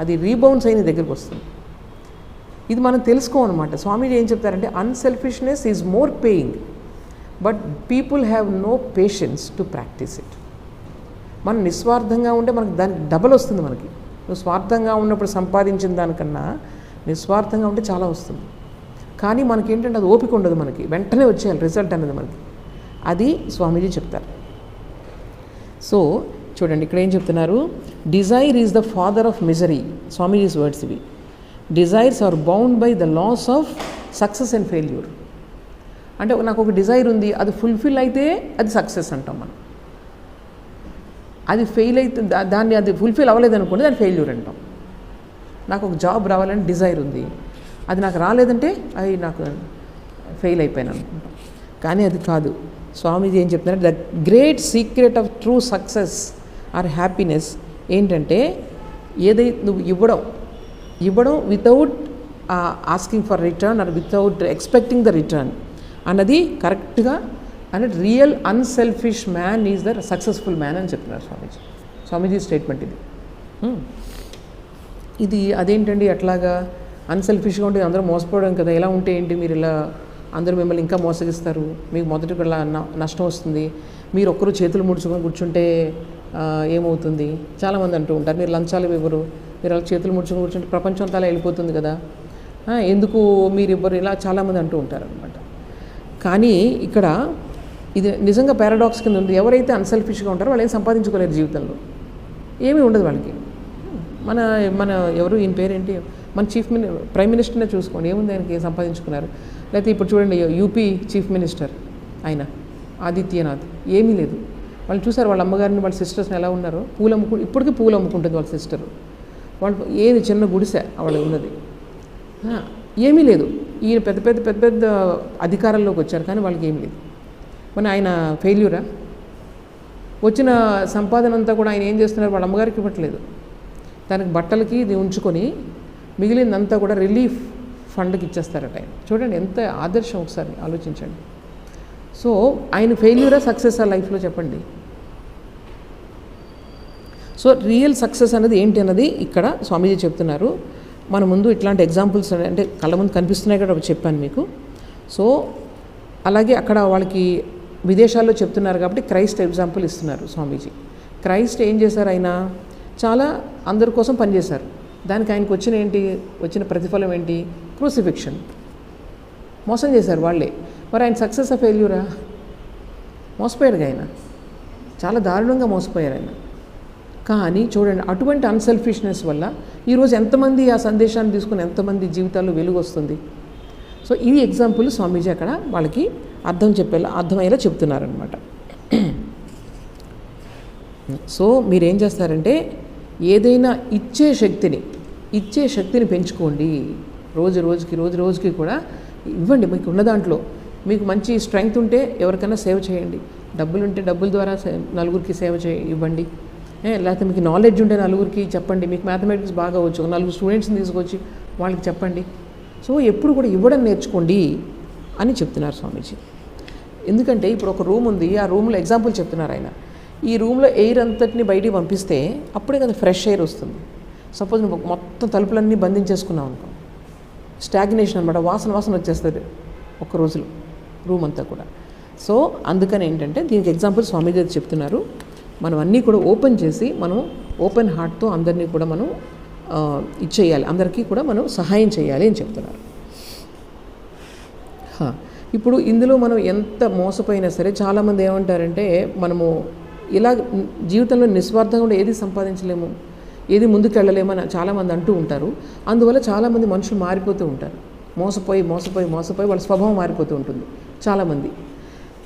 అది రీబౌన్స్ అయిన దగ్గరికి వస్తుంది. ఇది మనం తెలుసుకోమన్నమాట. స్వామీజీ ఏం చెప్తారంటే unselfishness is more paying, but people have no patience to practise it. మనం నిస్వార్థంగా ఉంటే మనకు దానికి డబల్ వస్తుంది. మనకి నువ్వు స్వార్థంగా ఉన్నప్పుడు సంపాదించిన దానికన్నా నిస్వార్థంగా ఉంటే చాలా వస్తుంది. కానీ మనకేంటంటే అది ఓపిక ఉండదు, మనకి వెంటనే వచ్చేయాలి రిజల్ట్ అనేది మనకి. అది స్వామీజీ చెప్తారు. సో చూడండి ఇక్కడ ఏం చెప్తున్నారు, desire is the father of misery. Swamiji's words ఇవి. Desires are bound by the laws of success and failure. అంటే నాకు ఒక డిజైర్ ఉంది, అది ఫుల్ఫిల్ అయితే అది సక్సెస్ అంటాం మనం. అది ఫెయిల్ అయితే దాన్ని అది ఫుల్ఫిల్ అవ్వలేదు అనుకోండి, దాన్ని ఫెయిల్యూర్ అంటాం. నాకు ఒక జాబ్ రావాలని డిజైర్ ఉంది, అది నాకు రాలేదంటే అది నాకు ఫెయిల్ అయిపోయాను అనుకుంటాం. కానీ అది కాదు. స్వామీజీ ఏం చెప్తున్నారు, the great secret of true success or happiness ఏంటంటే ఏదైతే నువ్వు ఇవ్వడం without asking for return or without expecting the return అన్నది కరెక్ట్గా అంటే real unselfish man is the successful man అని చెప్తున్నారు స్వామీజీ స్టేట్మెంట్ ఇది. ఇది అదేంటండి అట్లాగా అన్సెల్ఫిష్గా ఉంటే అందరూ మోసపోవడం కదా, ఎలా ఉంటే ఏంటి, మీరు ఇలా అందరూ మిమ్మల్ని ఇంకా మోసగిస్తారు, మీకు మొదటి నష్టం వస్తుంది, మీరు ఒక్కరు చేతులు ముడుచుకొని కూర్చుంటే ఏమవుతుంది, చాలామంది అంటూ ఉంటారు. మీరు లంచాలు ఇవ్వరు, మీరు అలా చేతులు ముడుచుకొని కూర్చుంటే ప్రపంచం అంతా వెళ్ళిపోతుంది కదా, ఎందుకు మీరు ఇవ్వరు, ఇలా చాలామంది అంటూ ఉంటారు అనమాట. కానీ ఇక్కడ ఇది నిజంగా పారాడాక్స్ కింద ఉంది. ఎవరైతే అన్సెల్ఫిష్గా ఉంటారో వాళ్ళు ఏం సంపాదించుకోలేరు జీవితంలో, ఏమీ ఉండదు వాళ్ళకి. మన ఎవరు ఈయన పేరేంటి, మన ప్రైమ్ మినిస్టర్నే చూసుకోండి, ఏముంది ఆయనకి, ఏం సంపాదించుకున్నారు. లేకపోతే ఇప్పుడు చూడండి యూపీ చీఫ్ మినిస్టర్ ఆయన ఆదిత్యనాథ్, ఏమీ లేదు. వాళ్ళు చూసారు వాళ్ళ అమ్మగారిని వాళ్ళ సిస్టర్స్ని ఎలా ఉన్నారో, ఇప్పటికీ పూలు అమ్ముకుంటుంది వాళ్ళ సిస్టరు. వాళ్ళు ఏది చిన్న గుడిసె వాళ్ళు ఉన్నది, ఏమీ లేదు. ఈయన పెద్ద పెద్ద పెద్ద పెద్ద అధికారంలోకి వచ్చారు, కానీ వాళ్ళకి ఏమీ లేదు. మరి ఆయన ఫెయిల్యూరా? వచ్చిన సంపాదన అంతా కూడా ఆయన ఏం చేస్తున్నారు, వాళ్ళ అమ్మగారికి ఇవ్వట్లేదు, దానికి బట్టలకి ఇది ఉంచుకొని మిగిలిందంతా కూడా రిలీఫ్ ఫండ్కి ఇచ్చేస్తారట ఆయన. చూడండి ఎంత ఆదర్శం, ఒకసారి ఆలోచించండి. సో ఆయన ఫెయిల్యూరా సక్సెస్ ఆ లైఫ్లో చెప్పండి. సో రియల్ సక్సెస్ అనేది ఏంటి అన్నది ఇక్కడ స్వామీజీ చెప్తున్నారు. మన ముందు ఇట్లాంటి ఎగ్జాంపుల్స్ అంటే కళ్ళ ముందు కనిపిస్తున్నాయి కూడా చెప్పాను మీకు. సో అలాగే అక్కడ వాళ్ళకి విదేశాల్లో చెప్తున్నారు కాబట్టి క్రైస్ట్ ఎగ్జాంపుల్ ఇస్తున్నారు స్వామీజీ. క్రైస్ట్ ఏం చేశారు, ఆయన చాలా అందరి కోసం పనిచేశారు. దానికి ఆయనకు వచ్చిన ప్రతిఫలం ఏంటి, క్రూసిఫిక్షన్. మోసం చేశారు వాళ్ళే. మరి ఆయన సక్సెస్ ఆ ఫెయిల్యూరా? మోసపోయారు ఆయన, చాలా దారుణంగా మోసపోయారు ఆయన. కానీ చూడండి అటువంటి అన్సెల్ఫిష్నెస్ వల్ల ఈరోజు ఎంతమంది ఆ సందేశాన్ని తీసుకుని ఎంతమంది జీవితాల్లో వెలుగు వస్తుంది. సో ఈ ఎగ్జాంపుల్ స్వామీజీ అక్కడ వాళ్ళకి అర్థమయ్యేలా చెప్తున్నారనమాట. సో మీరేం చేస్తారంటే ఏదైనా ఇచ్చే శక్తిని పెంచుకోండి. రోజు రోజుకి కూడా ఇవ్వండి. మీకు ఉన్న దాంట్లో మీకు మంచి స్ట్రెంగ్త్ ఉంటే ఎవరికైనా సేవ్ చేయండి. డబ్బులు ఉంటే డబ్బుల ద్వారా నలుగురికి సేవ ఇవ్వండి. లేకపోతే మీకు నాలెడ్జ్ ఉంటే నలుగురికి చెప్పండి. మీకు మ్యాథమెటిక్స్ బాగా వచ్చు, నలుగురు స్టూడెంట్స్ని తీసుకొచ్చి వాళ్ళకి చెప్పండి. సో ఎప్పుడు కూడా ఇవ్వడం నేర్చుకోండి అని చెప్తున్నారు స్వామీజీ. ఎందుకంటే ఇప్పుడు ఒక రూమ్ ఉంది, ఆ రూమ్లో ఎగ్జాంపుల్ చెప్తున్నారు ఆయన. ఈ రూమ్లో ఎయిర్ అంతటిని బయటికి పంపిస్తే అప్పుడే కదా ఫ్రెష్ ఎయిర్ వస్తుంది. సపోజ్ నువ్వు మొత్తం తలుపులన్నీ బంధించేసుకున్నావు అనుకో, స్టాగ్నేషన్ అనమాట, వాసన వచ్చేస్తుంది ఒక్క రోజులో రూమ్ అంతా కూడా. సో అందుకని ఏంటంటే దీనికి ఎగ్జాంపుల్ స్వామీజీ చెప్తున్నారు. మనం అన్నీ కూడా ఓపెన్ చేసి మనం ఓపెన్ హార్ట్తో అందరినీ కూడా మనం ఇచ్చేయాలి, అందరికీ కూడా మనం సహాయం చేయాలి అని చెప్తున్నారు. ఇప్పుడు ఇందులో మనం ఎంత మోసపోయినా సరే చాలామంది ఏమంటారంటే మనము ఇలా జీవితంలో నిస్వార్థంగా కూడా ఏది సంపాదించలేము, ఏది ముందుకు వెళ్ళలేమని చాలామంది అంటూ ఉంటారు. అందువల్ల చాలామంది మనుషులు మారిపోతూ ఉంటారు. మోసపోయి వాళ్ళ స్వభావం మారిపోతూ ఉంటుంది చాలామంది.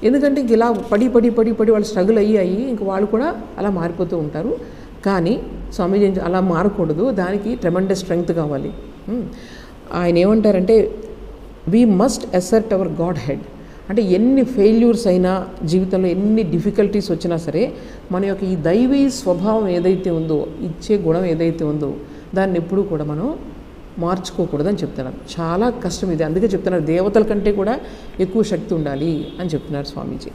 ఎందుకంటే ఇంక ఇలా పడి వాళ్ళు స్ట్రగుల్ అయ్యి ఇంక వాళ్ళు కూడా అలా మారిపోతూ ఉంటారు. కానీ స్వామీజీ అలా మారకూడదు, దానికి ట్రెమెండస్ స్ట్రెంగ్త్ కావాలి. ఆయన ఏమంటారంటే we must asset hour God head. అంటే ఎన్ని ఫెయిల్యూర్స్ అయినా జీవితంలో ఎన్ని డిఫికల్టీస్ వచ్చినా సరే మన యొక్క ఈ దైవీ స్వభావం ఏదైతే ఉందో, ఇచ్చే గుణం ఏదైతే ఉందో దాన్ని ఎప్పుడూ కూడా మనం మార్చుకోకూడదని చెప్తున్నారు. చాలా కష్టం ఇది. అందుకే చెప్తున్నారు దేవతల కంటే కూడా ఎక్కువ శక్తి ఉండాలి అని చెప్తున్నారు స్వామీజీ.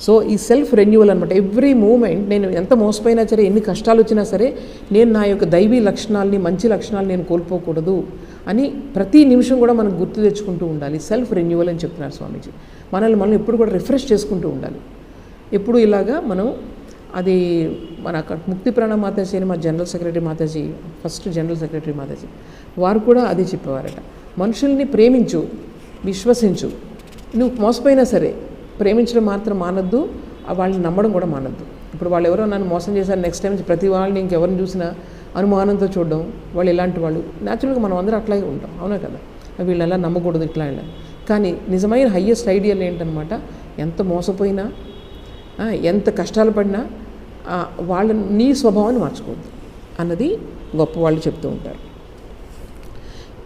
సో ఈ సెల్ఫ్ రెన్యూవల్ అనమాట. ఎవ్రీ మూమెంట్ నేను ఎంత మోసపోయినా సరే, ఎన్ని కష్టాలు వచ్చినా సరే, నేను నా యొక్క దైవీ లక్షణాలని, మంచి లక్షణాలు నేను కోల్పోకూడదు అని ప్రతి నిమిషం కూడా మనం గుర్తు తెచ్చుకుంటూ ఉండాలి. సెల్ఫ్ రెన్యూవల్ అని చెప్తున్నారు స్వామీజీ. మనం ఎప్పుడు కూడా రిఫ్రెష్ చేసుకుంటూ ఉండాలి. ఎప్పుడు ఇలాగా మనం అది మన ముక్తి ప్రాణ మాతాజీ అని మా general secretary Mataji, first general secretary Mataji వారు కూడా అది చెప్పేవారట. మనుషుల్ని ప్రేమించు, విశ్వసించు. నువ్వు మోసపోయినా సరే ప్రేమించడం మాత్రం మానద్దు, వాళ్ళని నమ్మడం కూడా మానద్దు. ఇప్పుడు వాళ్ళు ఎవరో నన్ను మోసం చేశారు, నెక్స్ట్ టైం ప్రతి వాళ్ళని ఇంకెవరిని చూసినా అనుమానంతో చూడడం, వాళ్ళు ఇలాంటి వాళ్ళు. న్యాచురల్గా మనం అందరూ అట్లాగే ఉంటాం, అవునా కదా. వీళ్ళు ఎలా నమ్మకూడదు ఇట్లా ఇలా. కానీ నిజమైన హయ్యెస్ట్ ఐడియల్ ఏంటనమాట, ఎంత మోసపోయినా, ఎంత కష్టాలు పడినా నీ స్వభావాన్ని మార్చుకోవద్దు అన్నది గొప్ప వాళ్ళు చెప్తూ ఉంటారు.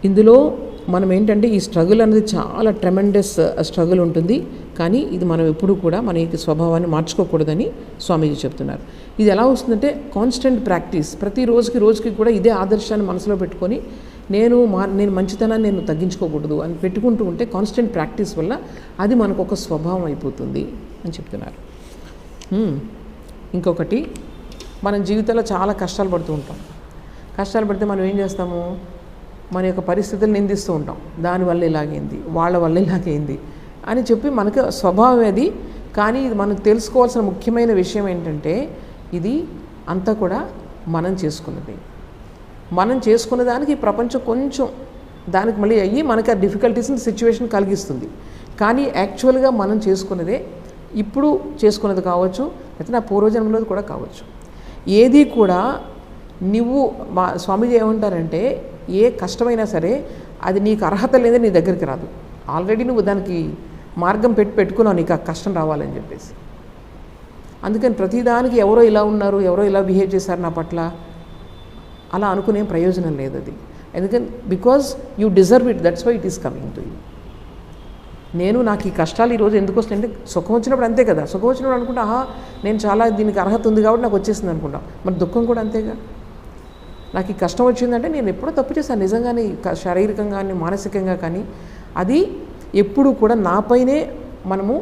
ఇందులో మనం ఏంటంటే ఈ స్ట్రగుల్ అనేది చాలా ట్రెమెండస్ స్ట్రగుల్ ఉంటుంది. కానీ ఇది మనం ఎప్పుడూ కూడా మన యొక్క స్వభావాన్ని మార్చుకోకూడదని స్వామీజీ చెప్తున్నారు. ఇది ఎలా వస్తుందంటే కాన్స్టెంట్ ప్రాక్టీస్. ప్రతి రోజుకి కూడా ఇదే ఆదర్శాన్ని మనసులో పెట్టుకొని నేను మంచితనాన్ని నేను తగ్గించుకోకూడదు అని పెట్టుకుంటూ ఉంటే కాన్స్టెంట్ ప్రాక్టీస్ వల్ల అది మనకు ఒక స్వభావం అయిపోతుంది అని చెప్తున్నారు. ఇంకొకటి, మనం జీవితంలో చాలా కష్టాలు పడుతూ ఉంటాం. కష్టాలు పడితే మనం ఏం చేస్తాము, మన యొక్క పరిస్థితులు నిందిస్తూ ఉంటాం. దానివల్ల ఇలాగైంది, వాళ్ళ వల్ల ఇలాగైంది అని చెప్పి మనకు స్వభావం అది. కానీ ఇది మనం తెలుసుకోవాల్సిన ముఖ్యమైన విషయం ఏంటంటే, ఇది అంతా కూడా మనం చేసుకున్నది. మనం చేసుకున్న దానికి ఈ ప్రపంచం కొంచెం దానికి మళ్ళీ అయ్యి మనకి ఆ డిఫికల్టీస్ని సిచ్యువేషన్ కలిగిస్తుంది. కానీ యాక్చువల్గా మనం చేసుకున్నదే, ఇప్పుడు చేసుకున్నది కావచ్చు, లేకపోతే నా పూర్వజన్మలోది కూడా కావచ్చు. ఏది కూడా నువ్వు స్వామీజీ ఏమంటారంటే, ఏ కష్టమైనా సరే అది నీకు అర్హత లేదే నీ దగ్గరికి రాదు. ఆల్రెడీ నువ్వు దానికి మార్గం పెట్టుకున్నావు నీకు ఆ కష్టం రావాలని చెప్పేసి. అందుకని ప్రతిదానికి ఎవరో ఇలా ఉన్నారు, ఎవరో ఇలా బిహేవ్ చేశారు నా పట్ల అలా అనుకునే ప్రయోజనం లేదు అది. ఎందుకని because you deserve it, that's why it is coming to you. నాకు ఈ కష్టాలు ఈరోజు ఎందుకు వస్తాయంటే, సుఖం వచ్చినప్పుడు అంతే కదా. సుఖం వచ్చినప్పుడు అనుకుంటా, నేను చాలా దీనికి అర్హత ఉంది కాబట్టి నాకు వచ్చేసింది అనుకుంటాం. మరి దుఃఖం కూడా అంతేగా. నాకు ఈ కష్టం వచ్చిందంటే నేను ఎప్పుడో తప్పు చేశాను నిజంగానే, శారీరకంగా కానీ మానసికంగా కానీ. అది ఎప్పుడు కూడా నాపైనే మనము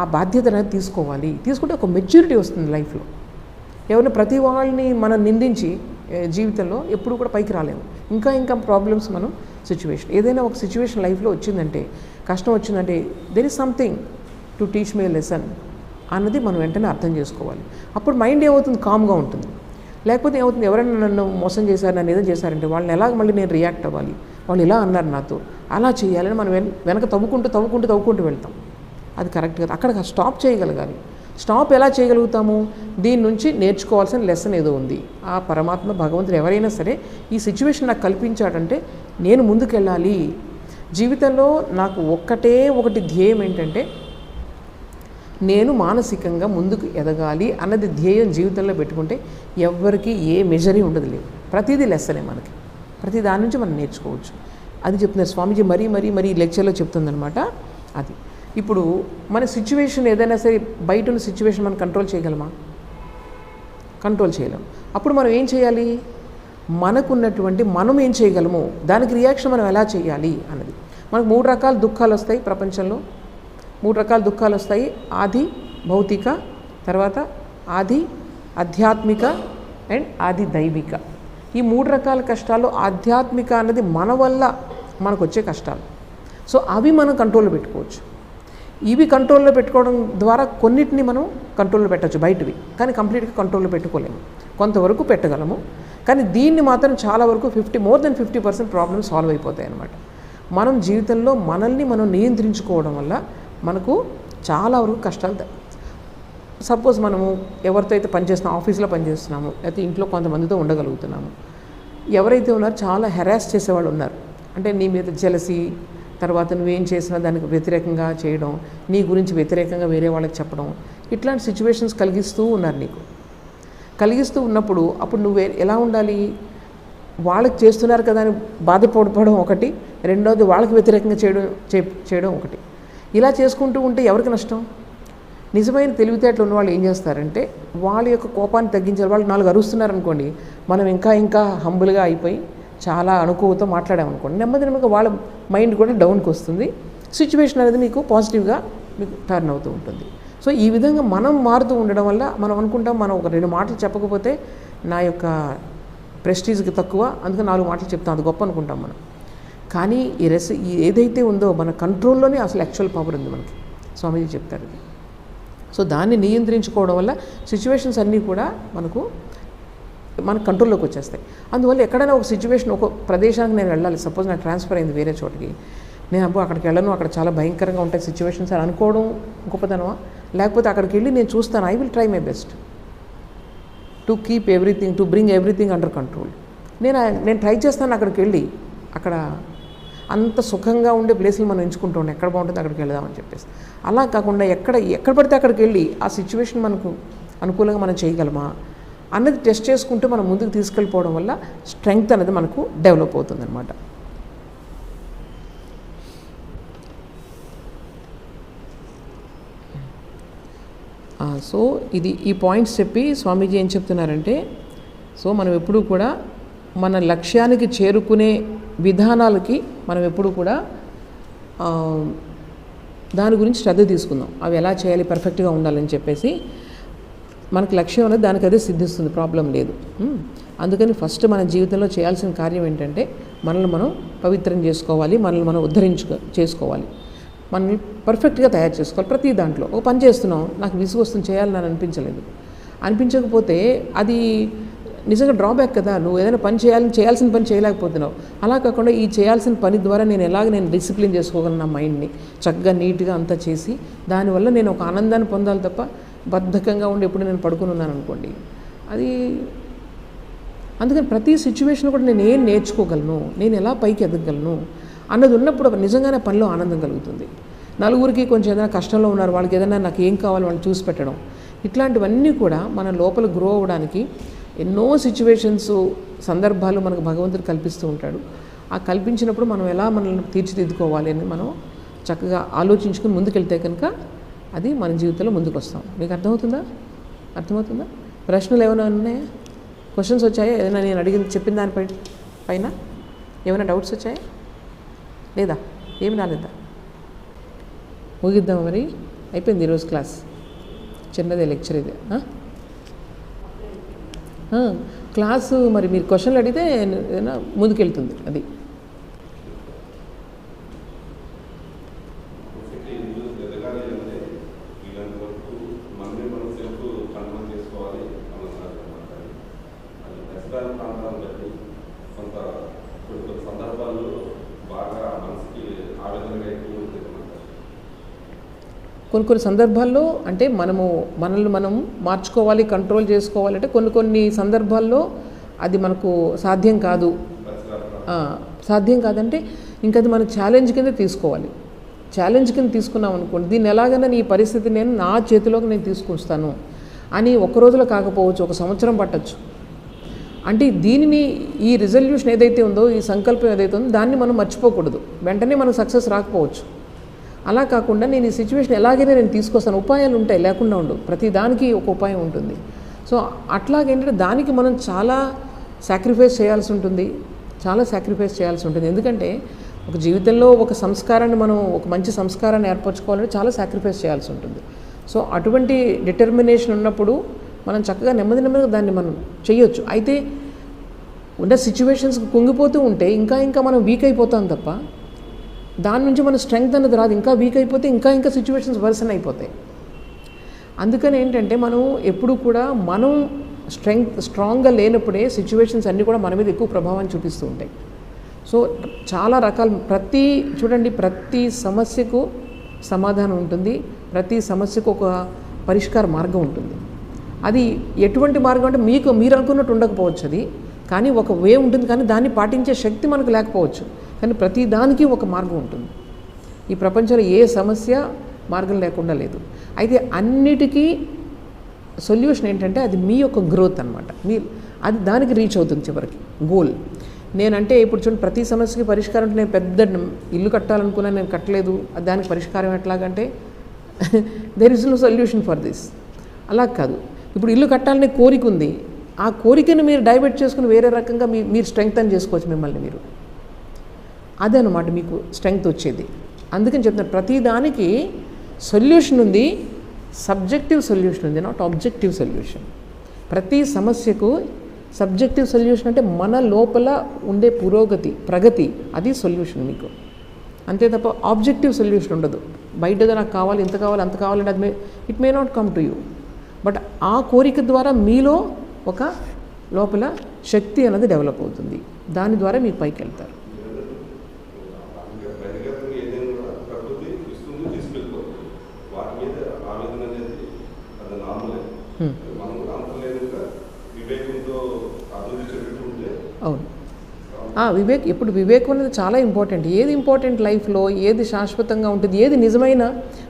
ఆ బాధ్యత అనేది తీసుకోవాలి. తీసుకుంటే ఒక మెచ్యూరిటీ వస్తుంది లైఫ్లో. ఎవరిని ప్రతి వాళ్ళని మనం నిందించి జీవితంలో ఎప్పుడు కూడా పైకి రాలేము. ఇంకా ప్రాబ్లమ్స్ మనం సిచ్యువేషన్, ఏదైనా ఒక సిచ్యువేషన్ లైఫ్లో వచ్చిందంటే, కష్టం వచ్చిందంటే, there is something to teach me lesson అన్నది మనం వెంటనే అర్థం చేసుకోవాలి. అప్పుడు మైండ్ ఏమవుతుంది, కామ్గా ఉంటుంది. లేకపోతే ఏమవుతుంది, ఎవరైనా నన్ను మోసం చేశారు, నన్ను ఏదో చేశారంటే వాళ్ళని ఎలాగ మళ్ళీ నేను రియాక్ట్ అవ్వాలి, వాళ్ళు ఇలా అన్నారు నాతో, అలా చేయాలని మనం వెనక తవ్వుకుంటూ వెళ్తాం. అది కరెక్ట్ కదా. అక్కడ స్టాప్ చేయగలగాలి. స్టాప్ ఎలా చేయగలుగుతాము, దీని నుంచి నేర్చుకోవాల్సిన లెసన్ ఏదో ఉంది. ఆ పరమాత్మ భగవంతుడు ఎవరైనా సరే ఈ సిచ్యువేషన్ నాకు కల్పించాడంటే నేను ముందుకెళ్ళాలి. జీవితంలో నాకు ఒకటి ధ్యేయం ఏంటంటే, నేను మానసికంగా ముందుకు ఎదగాలి అన్నది ధ్యేయం జీవితంలో పెట్టుకుంటే ఎవరికి ఏ మెజరీ ఉండదు లేదు. ప్రతిదీ లెసనే మనకి, ప్రతి దాని నుంచి మనం నేర్చుకోవచ్చు. అది చెప్తున్నారు స్వామీజీ మరీ లెక్చర్లో చెప్తుందనమాట. అది ఇప్పుడు మన సిచ్యువేషన్ ఏదైనా సరే, బయట ఉన్న సిచ్యువేషన్ మనం కంట్రోల్ చేయగలమా? కంట్రోల్ చేయలేం. అప్పుడు మనం ఏం చేయాలి, మనకున్నటువంటి మనం ఏం చేయగలము, దానికి రియాక్షన్ మనం ఎలా చేయాలి అన్నది. మనకు 3 రకాల దుఃఖాలు వస్తాయి ప్రపంచంలో. 3 రకాల దుఃఖాలు వస్తాయి. ఆది భౌతిక, తర్వాత ఆది ఆధ్యాత్మిక అండ్ ఆది దైవిక. ఈ 3 రకాల కష్టాలు ఆధ్యాత్మిక అన్నది మన వల్ల మనకు వచ్చే కష్టాలు. సో అవి మనం కంట్రోల్లో పెట్టుకోవచ్చు. ఇవి కంట్రోల్లో పెట్టుకోవడం ద్వారా కొన్నిటిని మనం కంట్రోల్లో పెట్టచ్చు బయటవి, కానీ కంప్లీట్గా కంట్రోల్లో పెట్టుకోలేము. కొంతవరకు పెట్టగలము, కానీ దీన్ని మాత్రం చాలా వరకు more than 50% ప్రాబ్లమ్స్ సాల్వ్ అయిపోతాయి అన్నమాట. మనం జీవితంలో మనల్ని మనం నియంత్రించుకోవడం వల్ల మనకు చాలా వరకు కష్టాలు. సపోజ్ మనము ఎవరితో అయితే పనిచేస్తున్నాము, ఆఫీస్లో పనిచేస్తున్నాము, లేకపోతే ఇంట్లో కొంతమందితో ఉండగలుగుతున్నాము. ఎవరైతే ఉన్నారో చాలా హెరాస్ చేసేవాళ్ళు ఉన్నారు. అంటే నీ మీద జెలసీ, తర్వాత నువ్వేం చేసినా దానికి వ్యతిరేకంగా చేయడం, నీ గురించి వ్యతిరేకంగా వేరే వాళ్ళకి చెప్పడం, ఇట్లాంటి సిచ్యువేషన్స్ కలిగిస్తూ ఉన్నారు నీకు. కలిగిస్తూ ఉన్నప్పుడు అప్పుడు నువ్వు ఎలా ఉండాలి, వాళ్ళకి చేస్తున్నారు కదా అని బాధపడడం ఒకటి, రెండోది వాళ్ళకి వ్యతిరేకంగా చేయడం ఒకటి. ఇలా చేసుకుంటూ ఉంటే ఎవరికి నష్టం? నిజమైన తెలివితేటలు ఉన్న వాళ్ళు ఏం చేస్తారంటే, వాళ్ళ యొక్క కోపాన్ని తగ్గించారు. వాళ్ళు 4 అరుస్తున్నారనుకోండి, మనం ఇంకా హంబుల్గా అయిపోయి చాలా అనుకువతో మాట్లాడామనుకోండి, నెమ్మదిగా వాళ్ళ మైండ్ కూడా డౌన్కి వస్తుంది. సిచ్యువేషన్ అనేది మీకు పాజిటివ్గా మీకు టర్న్ అవుతూ ఉంటుంది. సో ఈ విధంగా మనం మారుతూ ఉండడం వల్ల మనం అనుకుంటాం, మనం ఒక 2 మాటలు చెప్పకపోతే నా యొక్క ప్రెస్టీజ్కి తక్కువ, అందుకని 4 మాటలు చెప్తాం, అది గొప్ప అనుకుంటాం మనం. కానీ ఈ ఏదైతే ఉందో మన కంట్రోల్లోనే అసలు యాక్చువల్ పవర్ ఉంది మనకి, స్వామీజీ చెప్తారు. సో దాన్ని నియంత్రించుకోవడం వల్ల సిచ్యువేషన్స్ అన్నీ కూడా మన కంట్రోల్లోకి వచ్చేస్తాయి. అందువల్ల ఎక్కడైనా ఒక సిచ్యువేషన్, ఒక ప్రదేశానికి నేను వెళ్ళాలి, సపోజ్ నాకు ట్రాన్స్ఫర్ అయింది వేరే చోటికి, నేను అక్కడికి వెళ్ళను, అక్కడ చాలా భయంకరంగా ఉంటాయి సిచ్యువేషన్స్ అని అనుకోవడం గొప్పతనమా? లేకపోతే అక్కడికి వెళ్ళి నేను చూస్తాను, I will try my best to keep everything, to bring everything under control. నేను ట్రై చేస్తాను అక్కడికి వెళ్ళి, అక్కడ అంత సుఖంగా ఉండే ప్లేసులు మనం ఎంచుకుంటూ ఉంటాం, ఎక్కడ బాగుంటుంది అక్కడికి వెళ్దామని చెప్పేసి. అలా కాకుండా ఎక్కడ పడితే అక్కడికి వెళ్ళి ఆ సిచ్యువేషన్ మనకు అనుకూలంగా మనం చేయగలమా అన్నది టెస్ట్ చేసుకుంటూ మనం ముందుకు తీసుకెళ్ళిపోవడం వల్ల స్ట్రెంగ్త్ అనేది మనకు డెవలప్ అవుతుంది అన్నమాట. సో ఈ పాయింట్స్ చెప్పి స్వామీజీ ఏం చెప్తున్నారంటే, సో మనం ఎప్పుడూ కూడా మన లక్ష్యానికి చేరుకునే విధానాలకి మనం ఎప్పుడూ కూడా దాని గురించి శ్రద్ధ తీసుకుందాం, అవి ఎలా చేయాలి, పర్ఫెక్ట్గా ఉండాలని చెప్పేసి. మనకు లక్ష్యం అనేది దానికి అదే సిద్ధిస్తుంది, ప్రాబ్లం లేదు. అందుకని ఫస్ట్ మన జీవితంలో చేయాల్సిన కార్యం ఏంటంటే మనల్ని మనం పవిత్రం చేసుకోవాలి, మనల్ని మనం చేసుకోవాలి, మనల్ని పర్ఫెక్ట్గా తయారు చేసుకోవాలి. ప్రతి దాంట్లో ఒక పని చేస్తున్నాం, నాకు విసుగు వస్తుంది, చేయాలని నాకు అనిపించకపోతే అది నిజంగా డ్రాబ్యాక్ కదా. నువ్వు ఏదైనా పని చేయాల్సిన పని చేయలేకపోతున్నావు. అలా కాకుండా ఈ చేయాల్సిన పని ద్వారా నేను డిసిప్లిన్ చేసుకోగలను నా మైండ్ని, చక్కగా నీట్గా అంతా చేసి దానివల్ల నేను ఒక ఆనందాన్ని పొందాలి తప్ప బద్ధకంగా ఉండి ఎప్పుడు నేను పడుకుని ఉన్నాను అనుకోండి, అది. అందుకని ప్రతి సిచ్యువేషన్ కూడా నేను ఏం నేర్చుకోగలను, నేను ఎలా పైకి ఎదగలను అన్నది ఉన్నప్పుడు నిజంగానే పనిలో ఆనందం కలుగుతుంది. నలుగురికి కొంచెం ఏదైనా కష్టంలో ఉన్నారు, వాళ్ళకి ఏదైనా నాకు ఏం కావాలో వాళ్ళు చూసి పెట్టడం, ఇట్లాంటివన్నీ కూడా మన లోపల గ్రో అవ్వడానికి ఎన్నో సిచ్యువేషన్స్, సందర్భాలు మనకు భగవంతుడు కల్పిస్తూ ఉంటాడు. ఆ కల్పించినప్పుడు మనం ఎలా మనల్ని తీర్చిదిద్దుకోవాలి అని మనం చక్కగా ఆలోచించుకుని ముందుకెళ్తే కనుక అది మన జీవితంలో ముందుకు వస్తాం. మీకు అర్థమవుతుందా? ప్రశ్నలు ఏమైనా ఉన్నాయా? క్వశ్చన్స్ వచ్చాయా? ఏదైనా నేను చెప్పిన పైన ఏమైనా డౌట్స్ వచ్చాయా లేదా? ఏమి రాలేదా? ముగిద్దాం మరి. అయిపోయింది ఈరోజు క్లాస్, చిన్నదే లెక్చర్ ఇది. క్లాసు మరి మీరు క్వశ్చన్లు అడిగితే ఏదైనా ముందుకెళ్తుంది అది. కొన్ని సందర్భాల్లో అంటే మనల్ని మనం మార్చుకోవాలి, కంట్రోల్ చేసుకోవాలంటే కొన్ని సందర్భాల్లో అది మనకు సాధ్యం కాదంటే ఇంకా అది మన ఛాలెంజ్ కింద తీసుకోవాలి. ఛాలెంజ్ కింద తీసుకున్నాం అనుకోండి, దీన్ని ఎలాగైనా ఈ పరిస్థితి నేను నా చేతిలోకి నేను తీసుకొస్తాను అని ఒక రోజులో కాకపోవచ్చు, ఒక సంవత్సరం పట్టచ్చు. అంటే దీనిని ఈ రిజల్యూషన్ ఏదైతే ఉందో, ఈ సంకల్పం ఏదైతే ఉందో దాన్ని మనం మర్చిపోకూడదు. వెంటనే మనకు సక్సెస్ రాకపోవచ్చు. అలా కాకుండా నేను ఈ సిచ్యువేషన్ ఎలాగైనా నేను తీసుకొస్తాను, ఉపాయాలు ఉంటాయి, లేకుండా ఉండవు, ప్రతి దానికి ఒక ఉపాయం ఉంటుంది. సో అట్లాగేంటంటే దానికి మనం చాలా సాక్రిఫైస్ చేయాల్సి ఉంటుంది. ఎందుకంటే ఒక జీవితంలో ఒక సంస్కారాన్ని మనం ఒక మంచి సంస్కారాన్ని ఏర్పరచుకోవాలంటే చాలా సాక్రిఫైస్ చేయాల్సి ఉంటుంది. సో అటువంటి డిటర్మినేషన్ ఉన్నప్పుడు మనం చక్కగా నెమ్మదిగా దాన్ని మనం చేయొచ్చు. అయితే ఉన్న సిచ్యువేషన్స్కి కుంగిపోతూ ఉంటే ఇంకా మనం వీక్ అయిపోతాం తప్ప దాని నుంచి మన స్ట్రెంగ్త్ అనేది రాదు. ఇంకా వీక్ అయిపోతే ఇంకా సిచ్యువేషన్స్ వర్సన్ అయిపోతాయి. అందుకని ఏంటంటే మనం ఎప్పుడు కూడా మనం స్ట్రాంగ్గా లేనప్పుడే సిచ్యువేషన్స్ అన్నీ కూడా మన మీద ఎక్కువ ప్రభావాన్ని చూపిస్తూ ఉంటాయి. సో చాలా రకాల ప్రతి సమస్యకు సమాధానం ఉంటుంది, ప్రతి సమస్యకు ఒక పరిష్కార మార్గం ఉంటుంది. అది ఎటువంటి మార్గం అంటే మీరు అనుకున్నట్టు ఉండకపోవచ్చు అది, కానీ ఒక వే ఉంటుంది, కానీ దాన్ని పాటించే శక్తి మనకు లేకపోవచ్చు. కానీ ప్రతి దానికి ఒక మార్గం ఉంటుంది. ఈ ప్రపంచంలో ఏ సమస్య మార్గం లేకుండా లేదు. అయితే అన్నిటికీ సొల్యూషన్ ఏంటంటే అది మీ యొక్క గ్రోత్ అనమాట. అది దానికి రీచ్ అవుతుంది చివరికి గోల్. నేనంటే ఇప్పుడు చూడండి, ప్రతి సమస్యకి పరిష్కారం అంటే నేను పెద్ద ఇల్లు కట్టాలనుకున్నాను, నేను కట్టలేదు, దానికి పరిష్కారం ఎట్లాగంటే there is no solution for this. అలా కాదు, ఇప్పుడు ఇల్లు కట్టాలనే కోరిక ఉంది, ఆ కోరికను మీరు డైవర్ట్ చేసుకుని వేరే రకంగా మీరు స్ట్రెంగ్తన్ చేసుకోవచ్చు మిమ్మల్ని మీరు. అదే అనమాట మీకు స్ట్రెంగ్త్ వచ్చేది. అందుకని చెప్తున్నాను, ప్రతి దానికి సొల్యూషన్ ఉంది, సబ్జెక్టివ్ సొల్యూషన్ ఉంది, నాట్ ఆబ్జెక్టివ్ సొల్యూషన్. ప్రతి సమస్యకు సబ్జెక్టివ్ సొల్యూషన్ అంటే మన లోపల ఉండే ప్రగతి అది సొల్యూషన్ మీకు. అంతే తప్ప ఆబ్జెక్టివ్ సొల్యూషన్ ఉండదు. బయటగా నాకు కావాలి, ఇంత కావాలి, అంత కావాలంటే అది it may not come to you. But ఆ కోరిక ద్వారా మీలో ఒక లోపల శక్తి అనేది డెవలప్ అవుతుంది. దాని ద్వారా మీరు పైకి వెళ్తారు. అవును, ఇప్పుడు వివేకం అనేది చాలా ఇంపార్టెంట్. ఏది ఇంపార్టెంట్ లైఫ్లో, ఏది శాశ్వతంగా ఉంటుంది, ఏది నిజమైన,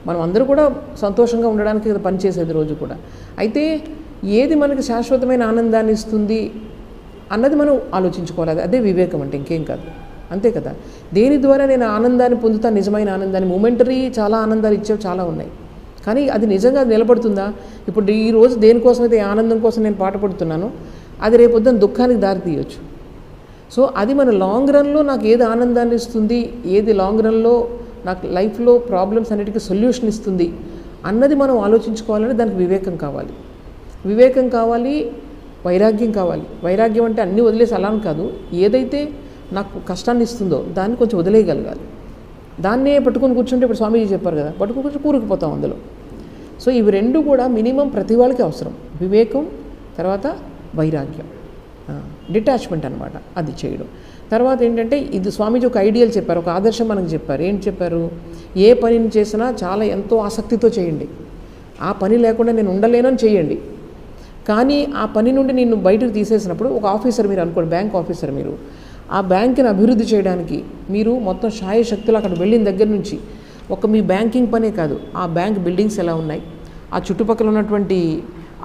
మనం అందరూ కూడా సంతోషంగా ఉండడానికి పనిచేసేది రోజు కూడా. అయితే ఏది మనకి శాశ్వతమైన ఆనందాన్ని ఇస్తుంది అన్నది మనం ఆలోచించుకోవాలి. అదే వివేకం అంటే, ఇంకేం కాదు. అంతే కదా. దేని ద్వారా నేను ఆనందాన్ని పొందుతాను, నిజమైన ఆనందాన్ని. మొమెంటరీ చాలా ఆనందాలు ఇచ్చేవి చాలా ఉన్నాయి, కానీ అది నిజంగా నిలబడుతుందా? ఇప్పుడు ఈ రోజు దేనికోసమైతే ఆనందం కోసం నేను పాటుపడుతున్నానో అది రేపొద్దున దుఃఖానికి దారి తీయొచ్చు. సో అది మన లాంగ్ రన్లో నాకు ఏది ఆనందాన్ని ఇస్తుంది, ఏది లాంగ్ రన్లో నాకు లైఫ్లో ప్రాబ్లమ్స్ అన్నిటికీ సొల్యూషన్ ఇస్తుంది అన్నది మనం ఆలోచించుకోవాలంటే దానికి వివేకం కావాలి. వివేకం కావాలి, వైరాగ్యం కావాలి. వైరాగ్యం అంటే అన్నీ వదిలేసి అలా కాదు, ఏదైతే నాకు కష్టాన్ని ఇస్తుందో దాన్ని కొంచెం వదిలేయగలగాలి. దాన్నే పట్టుకొని కూర్చుంటే, ఇప్పుడు స్వామీజీ చెప్పారు కదా, పట్టుకొని కూర్చొని కూరుకుపోతాం అందులో. సో ఇవి రెండు కూడా మినిమం ప్రతి వాళ్ళకి అవసరం. వివేకం, తర్వాత వైరాగ్యం, డిటాచ్మెంట్ అనమాట, అది చేయడం. తర్వాత ఏంటంటే, ఇది స్వామీజీ ఒక ఐడియల్ చెప్పారు, ఒక ఆదర్శం మనకు చెప్పారు. ఏంటి చెప్పారు? ఏ పనిని చేసినా చాలా ఎంతో ఆసక్తితో చేయండి. ఆ పని లేకుండా నేను ఉండలేనని చేయండి. కానీ ఆ పని నుండి నిన్ను బయటకు తీసేసినప్పుడు, ఒక ఆఫీసర్ మీరు అనుకోండి, బ్యాంక్ ఆఫీసర్, మీరు ఆ బ్యాంకుని అభివృద్ధి చేయడానికి మీరు మొత్తం శాయశక్తులు అక్కడ వెళ్ళిన దగ్గర నుంచి, ఒక మీ బ్యాంకింగ్ పనే కాదు, ఆ బ్యాంక్ బిల్డింగ్స్ ఎలా ఉన్నాయి, ఆ చుట్టుపక్కల ఉన్నటువంటి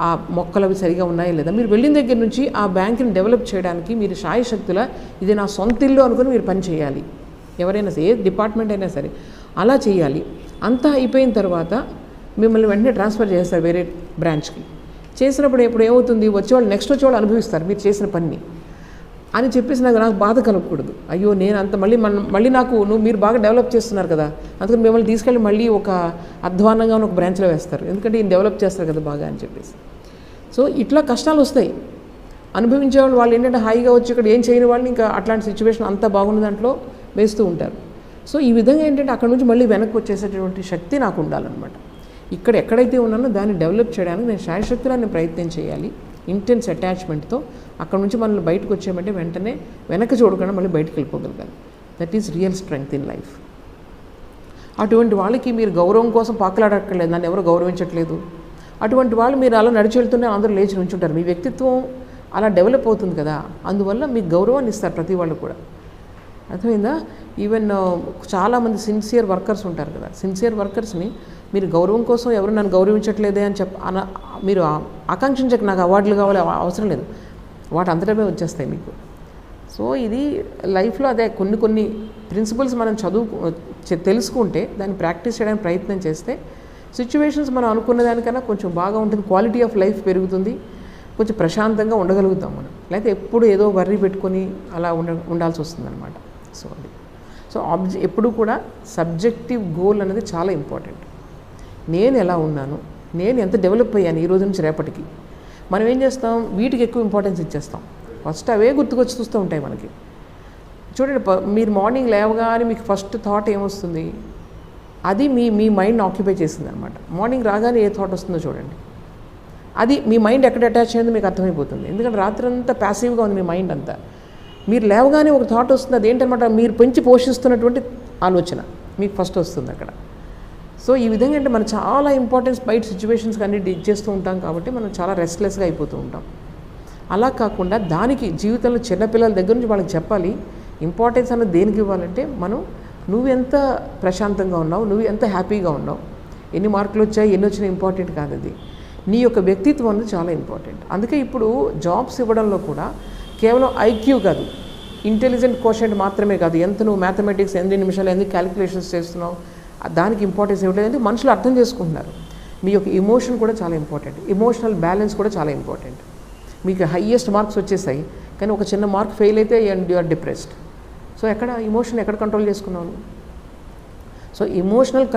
ఆ మొక్కలు అవి సరిగా ఉన్నాయా లేదా, మీరు వెళ్ళిన దగ్గర నుంచి ఆ బ్యాంకుని డెవలప్ చేయడానికి మీరు శాయశక్తుల ఇది నా సొంత ఇల్లు అనుకుని మీరు పని చేయాలి. ఎవరైనా సరే, ఏ డిపార్ట్మెంట్ అయినా సరే అలా చేయాలి. అంతా అయిపోయిన తర్వాత మిమ్మల్ని వెంటనే ట్రాన్స్ఫర్ చేస్తారు వేరే బ్రాంచ్కి. చేసినప్పుడు ఎప్పుడు ఏమవుతుంది, వచ్చేవాళ్ళు నెక్స్ట్ వచ్చేవాళ్ళు అనుభవిస్తారు మీరు చేసిన పని అని చెప్పేసి నాకు బాధ కలగకూడదు. అయ్యో నేను అంత మళ్ళీ నాకు మీరు బాగా డెవలప్ చేస్తున్నారు కదా, అందుకని మిమ్మల్ని తీసుకెళ్ళి మళ్ళీ ఒక అధ్వానంగా ఒక బ్రాంచ్లో వేస్తారు, ఎందుకంటే ఈయన డెవలప్ చేస్తారు కదా బాగా అని చెప్పేసి. సో ఇట్లా కష్టాలు వస్తాయి. అనుభవించేవాళ్ళు వాళ్ళు ఏంటంటే హాయిగా వచ్చి ఇక్కడ ఏం చేయని వాళ్ళని ఇంకా అట్లాంటి సిచ్యువేషన్ అంతా బాగున్న దాంట్లో వేస్తూ ఉంటారు. సో ఈ విధంగా ఏంటంటే అక్కడ నుంచి మళ్ళీ వెనక్కి వచ్చేసేటువంటి శక్తి నాకు ఉండాలన్నమాట. ఇక్కడ ఎక్కడైతే ఉన్నానో దాన్ని డెవలప్ చేయడానికి నేను శాయశక్తులను ప్రయత్నం చేయాలి. ఇంటెన్స్ అటాచ్మెంట్తో అక్కడ నుంచి మనల్ని బయటకు వచ్చామంటే వెంటనే వెనక్కి చూడకుండా మళ్ళీ బయటకు వెళ్ళిపోగలగాలి. That is real strength in life. అటువంటి వాళ్ళకి మీరు గౌరవం కోసం పాకలాడక్కర్లేదు, నన్ను ఎవరు గౌరవించట్లేదు. అటువంటి వాళ్ళు మీరు అలా నడిచి వెళ్తూనే అందరూ లేచి నుంచుంటారు. మీ వ్యక్తిత్వం అలా డెవలప్ అవుతుంది కదా, అందువల్ల మీకు గౌరవాన్ని ఇస్తారు ప్రతి వాళ్ళు కూడా. అర్థమైందా? ఈవెన్ చాలామంది సిన్సియర్ వర్కర్స్ ఉంటారు కదా, సిన్సియర్ వర్కర్స్ని మీరు గౌరవం కోసం ఎవరు నన్ను గౌరవించట్లేదే అని మీరు ఆకాంక్షించక నాకు అవార్డులు కావాలి అవసరం లేదు, వాటి అంతటమే వచ్చేస్తాయి మీకు. సో ఇది లైఫ్లో అదే కొన్ని ప్రిన్సిపల్స్ మనం తెలుసుకుంటే దాన్ని ప్రాక్టీస్ చేయడానికి ప్రయత్నం చేస్తే సిచ్యువేషన్స్ మనం అనుకున్న దానికన్నా కొంచెం బాగా ఉంటుంది, క్వాలిటీ ఆఫ్ లైఫ్ పెరుగుతుంది, కొంచెం ప్రశాంతంగా ఉండగలుగుతాం మనం. లేకపోతే ఎప్పుడు ఏదో వర్రీ పెట్టుకొని అలా ఉండాల్సి వస్తుంది అనమాట. సో అది ఎప్పుడు కూడా సబ్జెక్టివ్ గోల్ అనేది చాలా ఇంపార్టెంట్. నేను ఎలా ఉన్నాను, నేను ఎంత డెవలప్ అయ్యాను ఈ రోజు నుంచి రేపటికి. మనం ఏం చేస్తాం, వీటికి ఎక్కువ ఇంపార్టెన్స్ ఇచ్చేస్తాం. ఫస్ట్ అవే గుర్తుకొచ్చి చూస్తూ ఉంటాయి మనకి. చూడండి, మీరు మార్నింగ్ లేవగానే మీకు ఫస్ట్ థాట్ ఏమొస్తుంది, అది మీ మైండ్ని ఆక్యుపై చేసింది అనమాట. మార్నింగ్ రాగానే ఏ థాట్ వస్తుందో చూడండి, అది మీ మైండ్ ఎక్కడ అటాచ్ అయ్యిందో మీకు అర్థమైపోతుంది. ఎందుకంటే రాత్రి అంతా ప్యాసివ్గా ఉంది మీ మైండ్ అంతా. మీరు లేవగానే ఒక థాట్ వస్తుంది, అదేంటనమాట మీరు పెంచి పోషిస్తున్నటువంటి ఆలోచన మీకు ఫస్ట్ వస్తుంది అక్కడ. సో ఈ విధంగా అంటే మనం చాలా ఇంపార్టెన్స్ బయట సిచ్యువేషన్స్కి అన్నిటి ఇచ్చేస్తూ ఉంటాం కాబట్టి మనం చాలా రెస్ట్లెస్గా అయిపోతూ ఉంటాం. అలా కాకుండా దానికి జీవితంలో చిన్నపిల్లల దగ్గర నుంచి వాళ్ళకి చెప్పాలి ఇంపార్టెన్స్ అన్నది దేనికి ఇవ్వాలంటే, నువ్వు ఎంత ప్రశాంతంగా ఉన్నావు, నువ్వు ఎంత హ్యాపీగా ఉన్నావు, ఎన్ని మార్కులు వచ్చాయి ఎన్ని వచ్చినా ఇంపార్టెంట్ కాదు, అది నీ యొక్క వ్యక్తిత్వం అనేది చాలా ఇంపార్టెంట్. అందుకే ఇప్పుడు జాబ్స్ ఇవ్వడంలో కూడా కేవలం ఐక్యూ కాదు, ఇంటెలిజెంట్ కోషెంట్ మాత్రమే కాదు, ఎంత నువ్వు మ్యాథమెటిక్స్ ఎన్ని నిమిషాలు ఎన్ని క్యాలిక్యులేషన్స్ చేస్తున్నావు దానికి ఇంపార్టెన్స్ ఇవ్వలేదంటే మనుషులు అర్థం చేసుకుంటున్నారు. మీ యొక్క ఎమోషన్ కూడా చాలా ఇంపార్టెంట్, ఎమోషనల్ బ్యాలెన్స్ కూడా చాలా ఇంపార్టెంట్. మీకు హయ్యెస్ట్ మార్క్స్ వచ్చేసాయి కానీ ఒక చిన్న మార్క్ ఫెయిల్ అయితే and you are depressed. So ఎక్కడ ఎమోషన్ ఎక్కడ కంట్రోల్ చేసుకున్నావు? సో ఎమోషనల్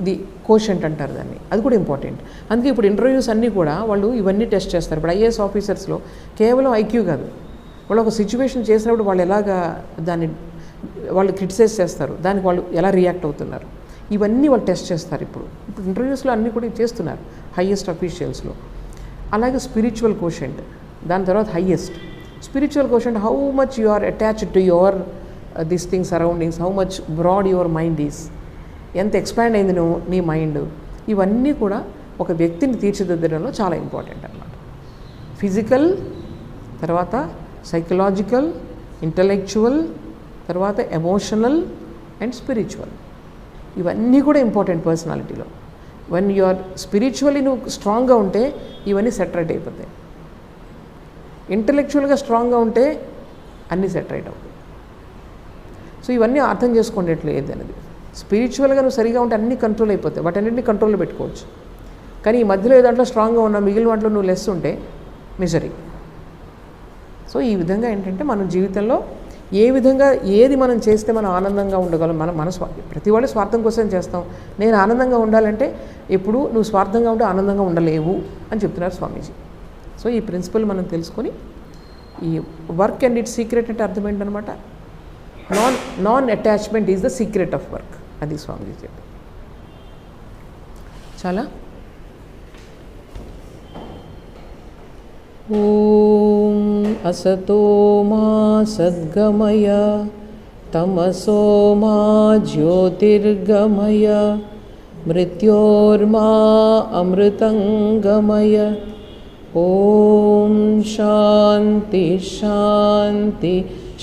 ఇది కోషెంట్ అంటారు దాన్ని, అది కూడా ఇంపార్టెంట్. అందుకే ఇప్పుడు ఇంటర్వ్యూస్ అన్నీ కూడా వాళ్ళు ఇవన్నీ టెస్ట్ చేస్తారు. ఇప్పుడు ఐఏఎస్ ఆఫీసర్స్లో కేవలం ఐక్యూ కాదు, వాళ్ళు ఒక సిచ్యువేషన్ చేసినప్పుడు వాళ్ళు ఎలాగా దాన్ని వాళ్ళు క్రిటిసైజ్ చేస్తారు, దానికి వాళ్ళు ఎలా రియాక్ట్ అవుతున్నారు, ఇవన్నీ వాళ్ళు టెస్ట్ చేస్తారు. ఇప్పుడు ఇంటర్వ్యూస్లో అన్నీ కూడా చేస్తున్నారు హైయెస్ట్ అఫీషియల్స్లో. అలాగే స్పిరిచువల్ కోషెంట్, దాని తర్వాత highest spiritual quotient, how much you are attached to your this thing surroundings, how much broad your mind is, ఎంత ఎక్స్పాండ్ అయింది నీ మైండ్, ఇవన్నీ కూడా ఒక వ్యక్తిని తీర్చిదిద్దడంలో చాలా ఇంపార్టెంట్ అన్నమాట. ఫిజికల్, తర్వాత సైకలాజికల్, ఇంటలెక్చువల్, తర్వాత ఎమోషనల్ అండ్ స్పిరిచువల్, ఇవన్నీ కూడా ఇంపార్టెంట్ పర్సనాలిటీలో. వన్ యు ఆర్ స్పిరిచువల్లీ నువ్వు స్ట్రాంగ్గా ఉంటే ఇవన్నీ సెటరేట్ అయిపోతాయి, ఇంటలెక్చువల్గా స్ట్రాంగ్గా ఉంటే అన్నీ సెటరేట్ అవుతాయి. సో ఇవన్నీ అర్థం చేసుకోండి అనేది. స్పిరిచువల్గా నువ్వు సరిగా ఉంటే అన్నీ కంట్రోల్ అయిపోతాయి, వాటన్నింటినీ కంట్రోల్లో పెట్టుకోవచ్చు. కానీ ఈ మధ్యలో ఏ దాంట్లో స్ట్రాంగ్గా ఉన్నా మిగిలిన వాటిలో నువ్వు లెస్ ఉంటే మిజరీ. సో ఈ విధంగా ఏంటంటే మనం జీవితంలో ఏ విధంగా ఏది మనం చేస్తే మనం ఆనందంగా ఉండగలం, మన ప్రతి వాళ్ళు స్వార్థం కోసం చేస్తాం. నేను ఆనందంగా ఉండాలంటే ఎప్పుడు నువ్వు స్వార్థంగా ఉంటే ఆనందంగా ఉండలేవు అని చెప్తున్నారు స్వామీజీ. సో ఈ ప్రిన్సిపల్ మనం తెలుసుకొని ఈ వర్క్ అండ్ ఇట్స్ సీక్రెట్ అంటే అర్థం ఏంటనమాట, non attachment is the secret of work, అది స్వామీజీ చెప్పి. చాలా ఓం అసతో మా సద్గమయ తమసో మా జ్యోతిర్గమయ మృత్యోర్మా అమృతంగమయ. ఓం శాంతి శాంతి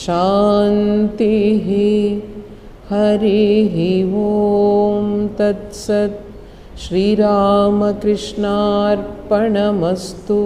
శాంతి. హరి ఓం తత్సత్. శ్రీరామకృష్ణార్పణమస్తు.